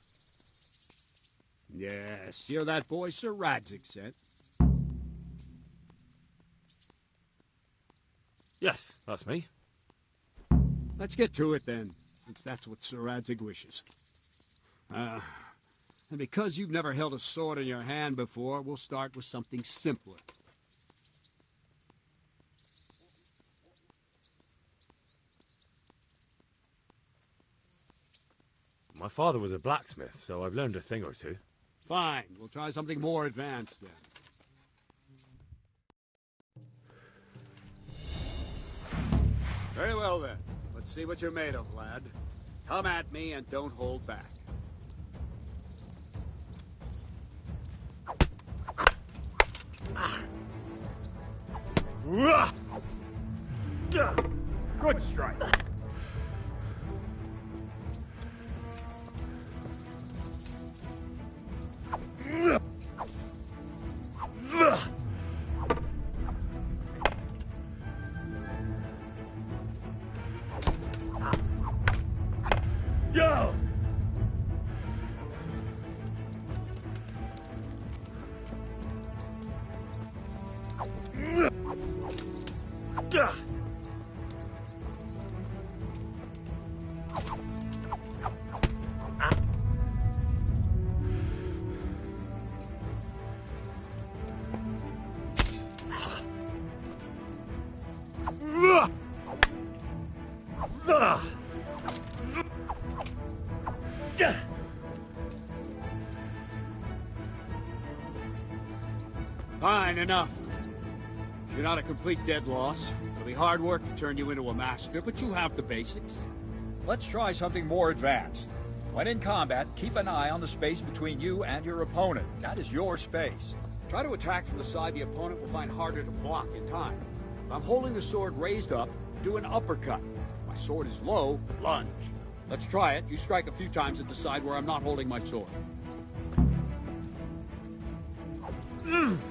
Yes, you're that boy Sir Radzig sent. Yes, that's me. Let's get to it then, since that's what Sir Radzig wishes. And because you've never held a sword in your hand before, we'll start with something simpler. My father was a blacksmith, so I've learned a thing or two. Fine, we'll try something more advanced then. Very well then. Let's see what you're made of, lad. Come at me and don't hold back. Good strike. Go! Fine, enough. You're not a complete dead loss. It'll be hard work to turn you into a master, but you have the basics. Let's try something more advanced. When in combat, keep an eye on the space between you and your opponent. That is your space. Try to attack from the side the opponent will find harder to block in time. If I'm holding the sword raised up, do an uppercut. If my sword is low, lunge. Let's try it. You strike a few times at the side where I'm not holding my sword.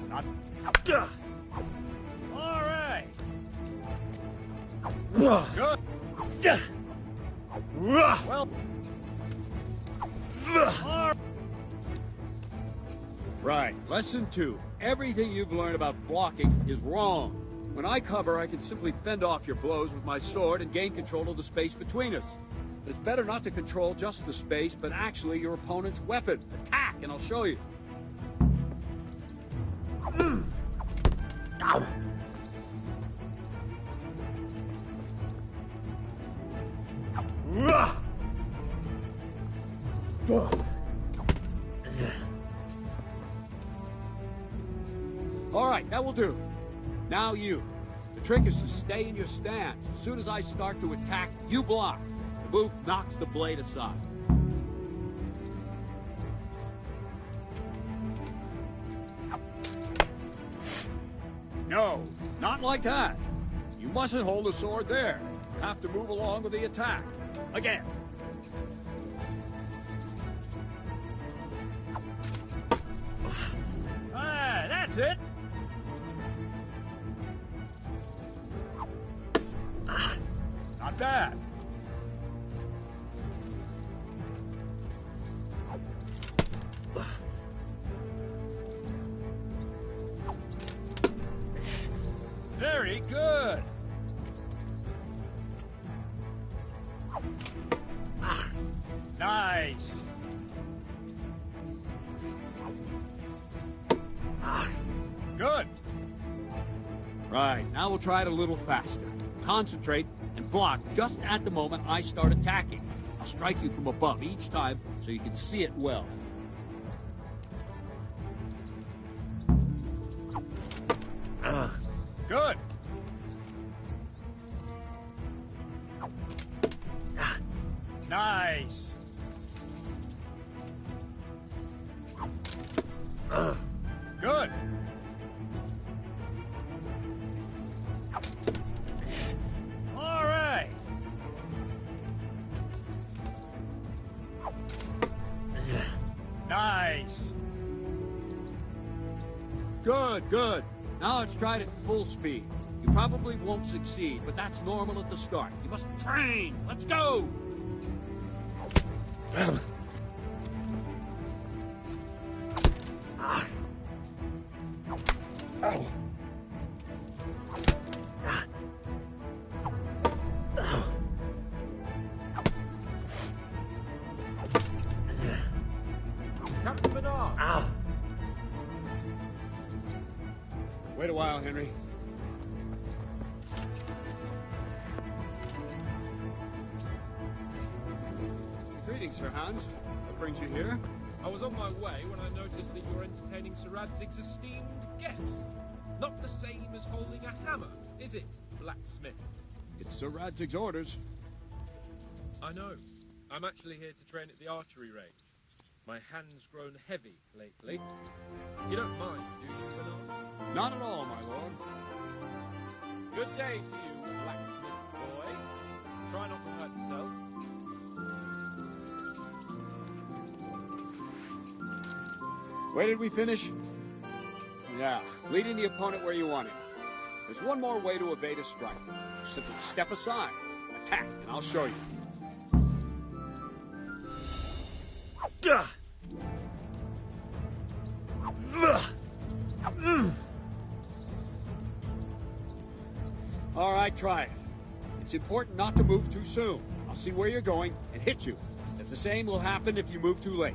Not... All right. Good. Well... Right. Lesson 2. Everything you've learned about blocking is wrong. When I cover, I can simply fend off your blows with my sword and gain control of the space between us. But it's better not to control just the space, but actually your opponent's weapon. Attack, and I'll show you. Ow. All right, that will do. Now you. The trick is to stay in your stance. As soon as I start to attack, you block. The move knocks the blade aside. No, not like that. You mustn't hold the sword there. You have to move along with the attack. Again. it. Not bad. Very good. Nice. Good. Right, now we'll try it a little faster. Concentrate and block just at the moment I start attacking. I'll strike you from above each time so you can see it well. Good. Nice. Good. All right. Nice. Good, good. Now let's try it at full speed. You probably won't succeed, but that's normal at the start. You must train. Let's go! Captain Bernard! Wait a while, Henry. Greetings, Sir Hans. What brings you here? I was on my way when I noticed that you're entertaining Sir Radzig's esteemed guest. Not the same as holding a hammer, is it, blacksmith? It's Sir Radzig's orders. I know. I'm actually here to train at the archery range. My hand's grown heavy lately. You don't mind, do you, Bernard? Not at all, my lord. Good day to you, blacksmith boy. Try not to hurt yourself. Where did we finish? Yeah, leading the opponent where you want him. There's one more way to evade a strike. Simply step aside, attack, and I'll show you. All right, try it. It's important not to move too soon. I'll see where you're going and hit you. If the same will happen if you move too late.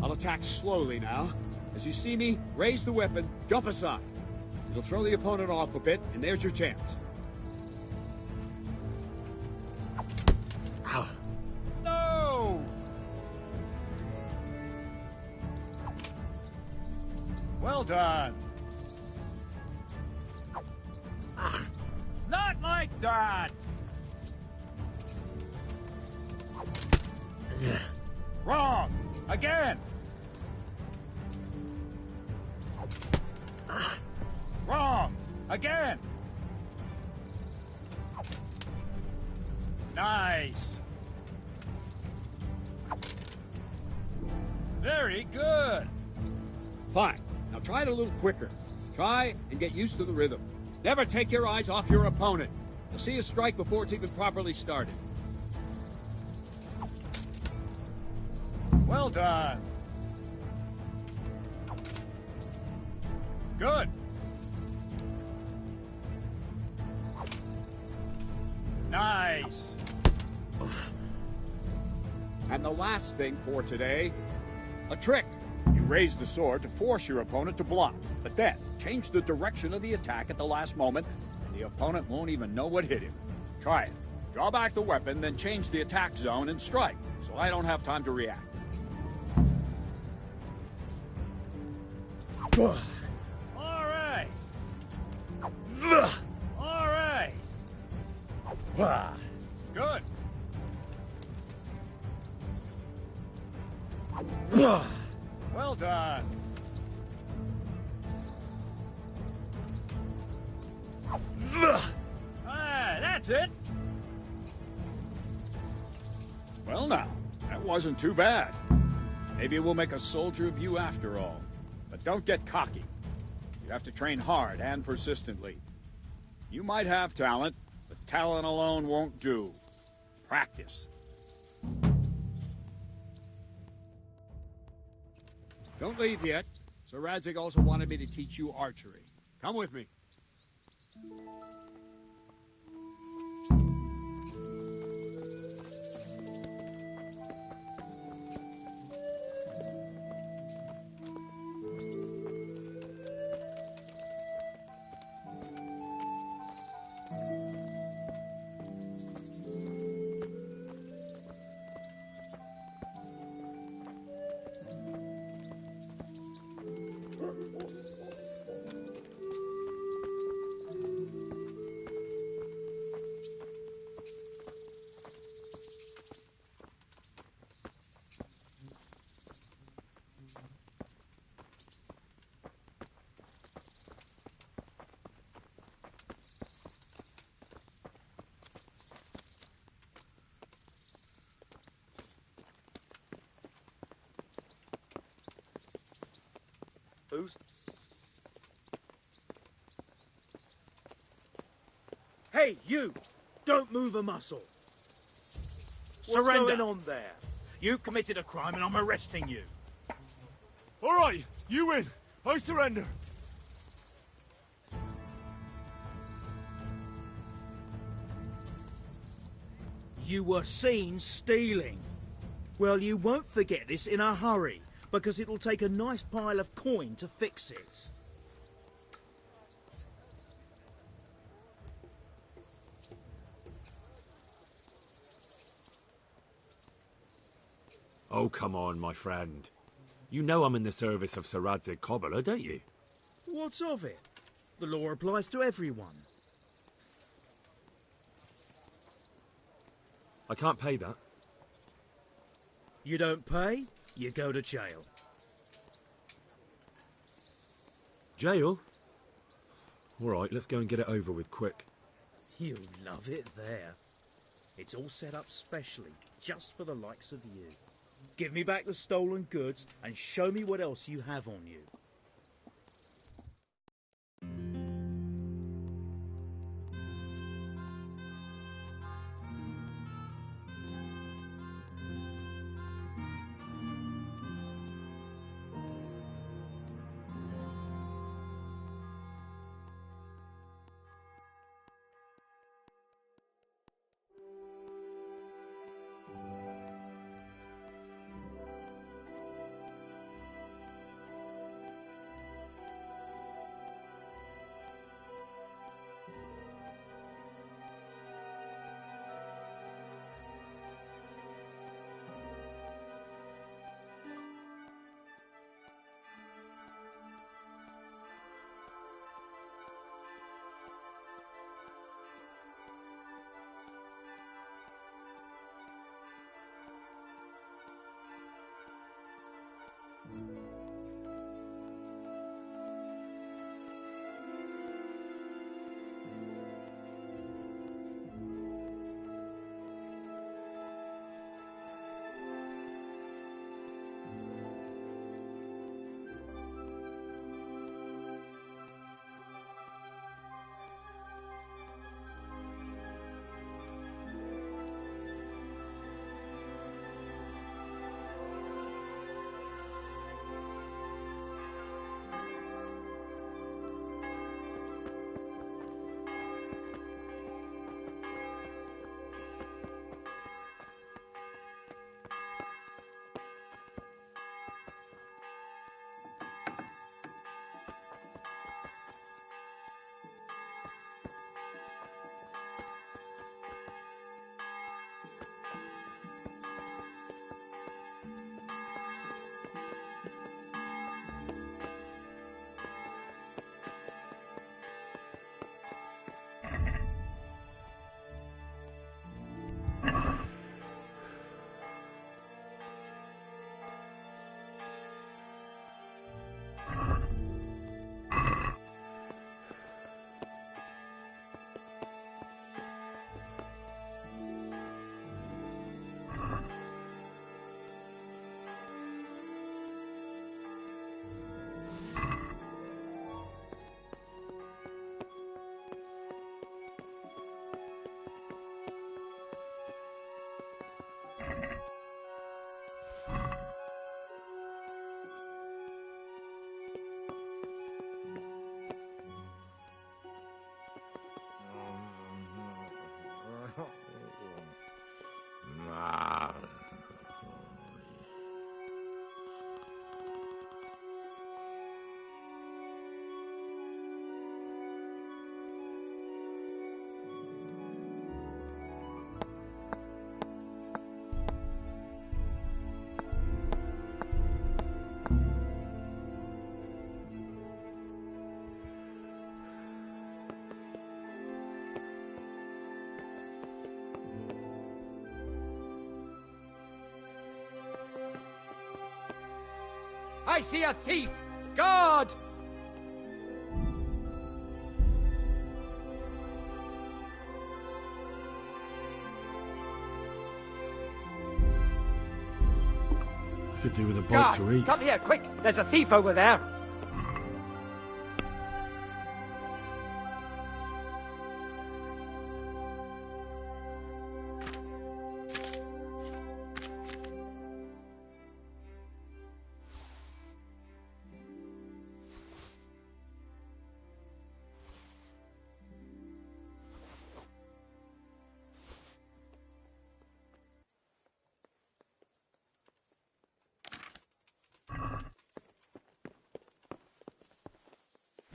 I'll attack slowly now. As you see me, raise the weapon, jump aside. It'll throw the opponent off a bit, and there's your chance. No! Well done. Not like that! Wrong! Again! Wrong! Again! Nice! Very good! Fine. Now try it a little quicker. Try and get used to the rhythm. Never take your eyes off your opponent. You'll see a strike before it's even properly started. Well done. Good. Nice. And the last thing for today, a trick. You raise the sword to force your opponent to block, but then change the direction of the attack at the last moment, and the opponent won't even know what hit him. Try it. Draw back the weapon, then change the attack zone and strike, so I don't have time to react. All right. All right. Good. Well done. That's it. Well now, that wasn't too bad. Maybe we'll make a soldier of you after all. But don't get cocky. You have to train hard and persistently. You might have talent, but talent alone won't do. Practice. Don't leave yet. Sir Radzig also wanted me to teach you archery. Come with me. Who's... Hey, you! Don't move a muscle. What's going on there? You've committed a crime and I'm arresting you. All right, you win. I surrender. You were seen stealing. Well, you won't forget this in a hurry, because it'll take a nice pile of coin to fix it. Oh, come on, my friend. You know I'm in the service of Sir Radzig Cobbler, don't you? What's of it? The law applies to everyone. I can't pay that. You don't pay, you go to jail. Jail? All right, let's go and get it over with quick. You'll love it there. It's all set up specially, just for the likes of you. Give me back the stolen goods and show me what else you have on you. I see a thief! Guard! I could do with a bite Guard, to eat. come here, quick! There's a thief over there!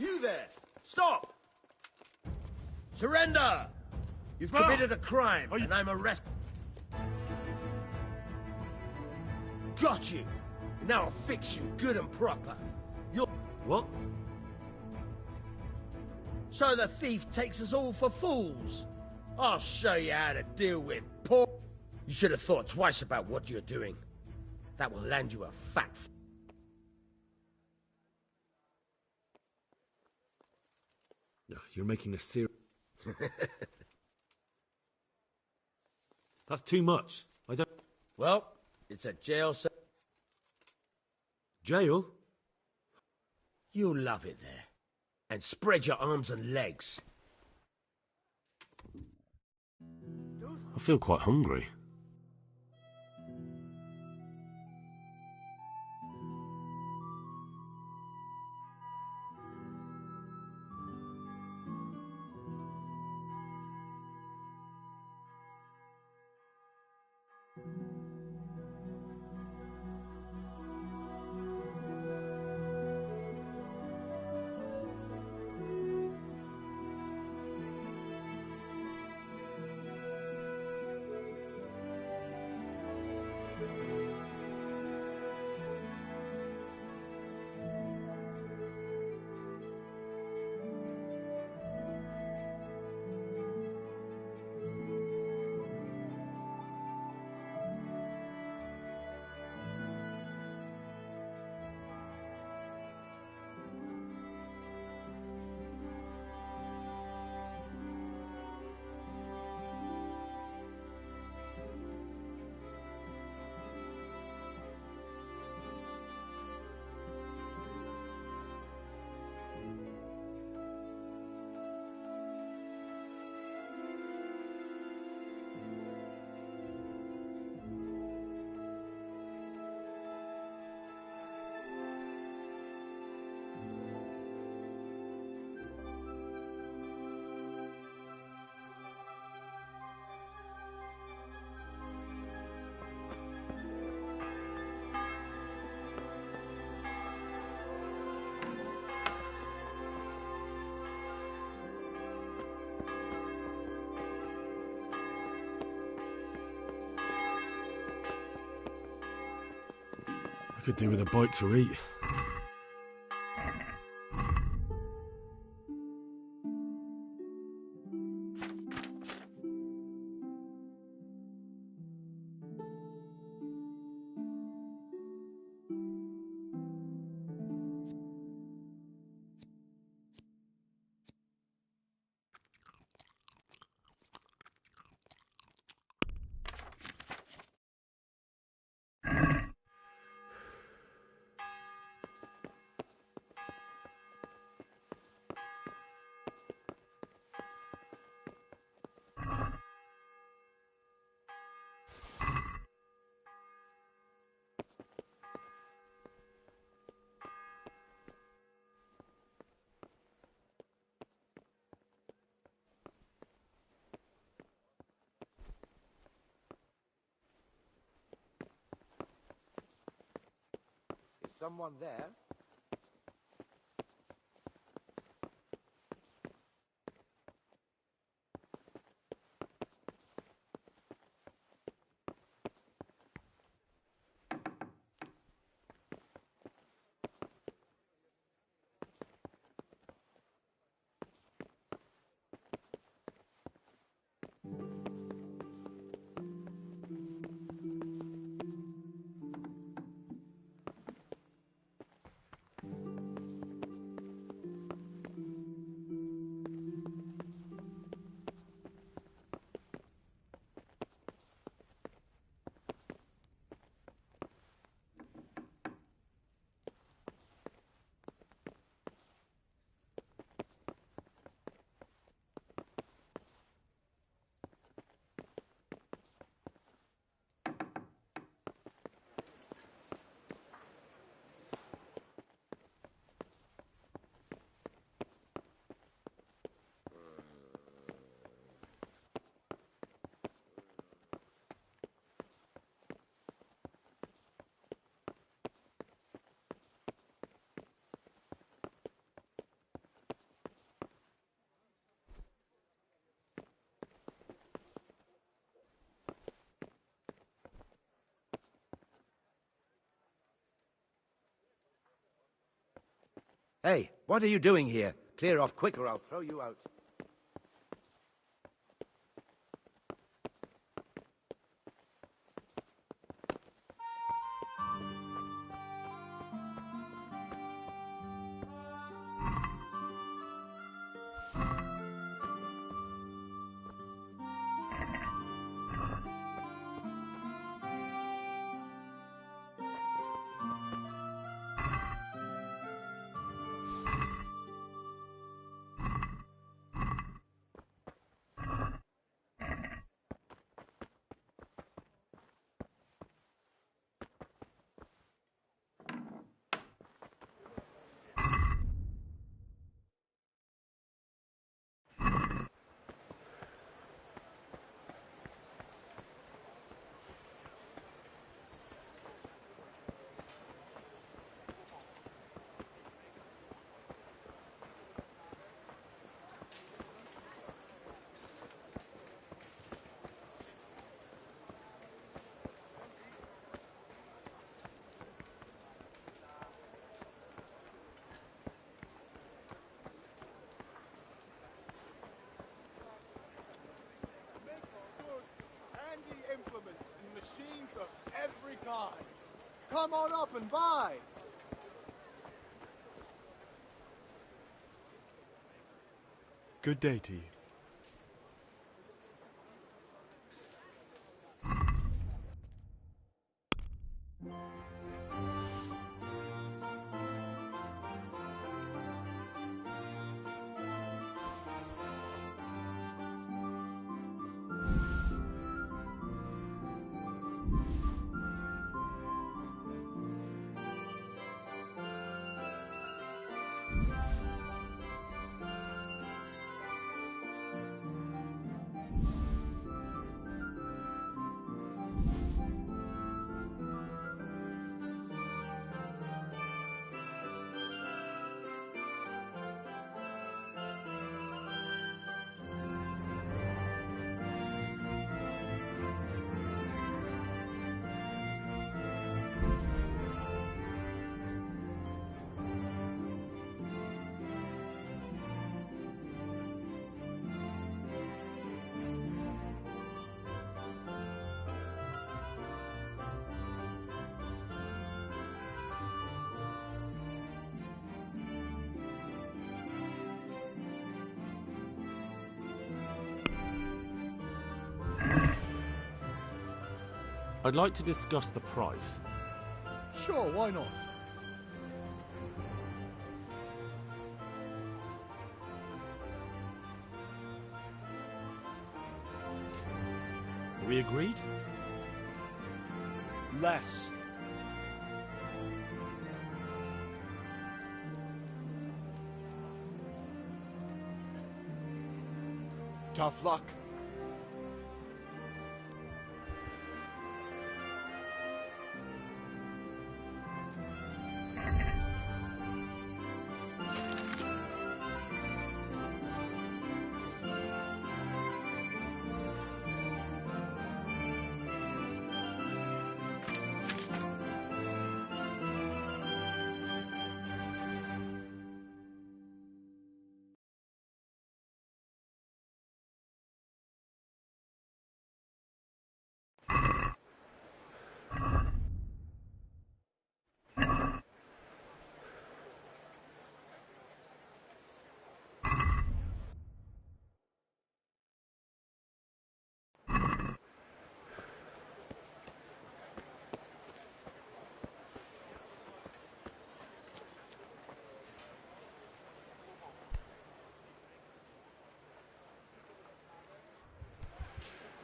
You there! Stop! Surrender! You've committed a crime, and I'm arrested. Got you! Now I'll fix you good and proper. You're... What? So the thief takes us all for fools. I'll show you how to deal with poor... You should have thought twice about what you're doing. That will land you a fat... You're making a serious... That's too much. I don't... Well, it's a jail cell. Jail? You'll love it there. And spread your arms and legs. I feel quite hungry. I could do with a bite to eat. Someone there? Hey, what are you doing here? Clear off quick or I'll throw you out. Implements and machines of every kind. Come on up and buy. Good day to you. I'd like to discuss the price. Sure, why not? Are we agreed? Less. Tough luck.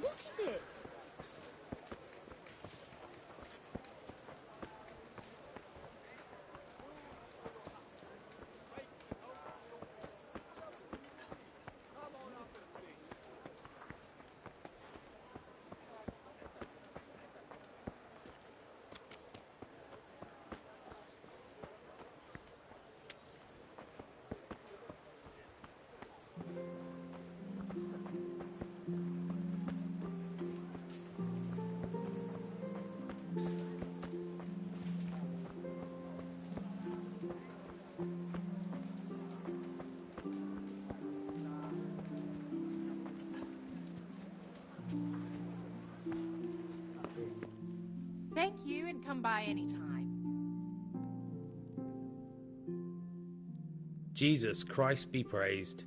What is it? come by any time. Jesus Christ be praised.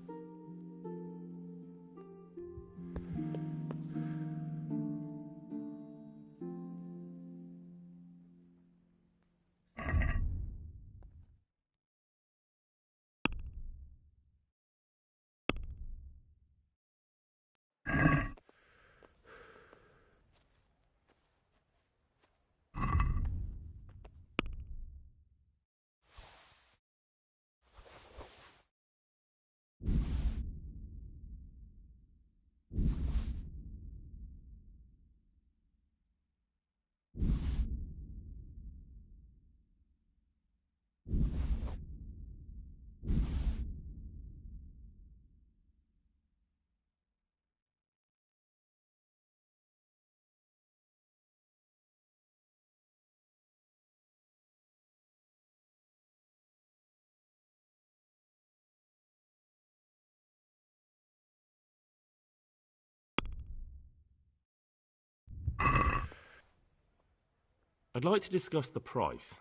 I'd like to discuss the price.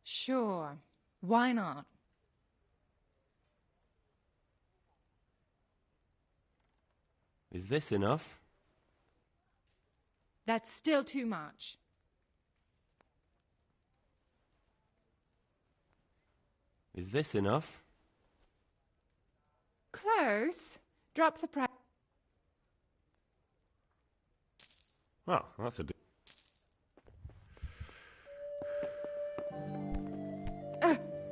Sure. Why not? Is this enough? That's still too much. Is this enough? Close. Drop the price. Well, that's a...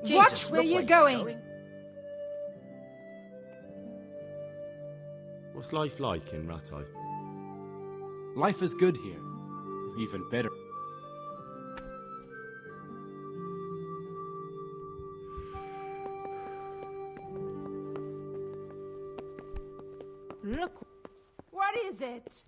Watch where you're going. What's life like in Rattay? Life is good here. Even better. Look. What is it?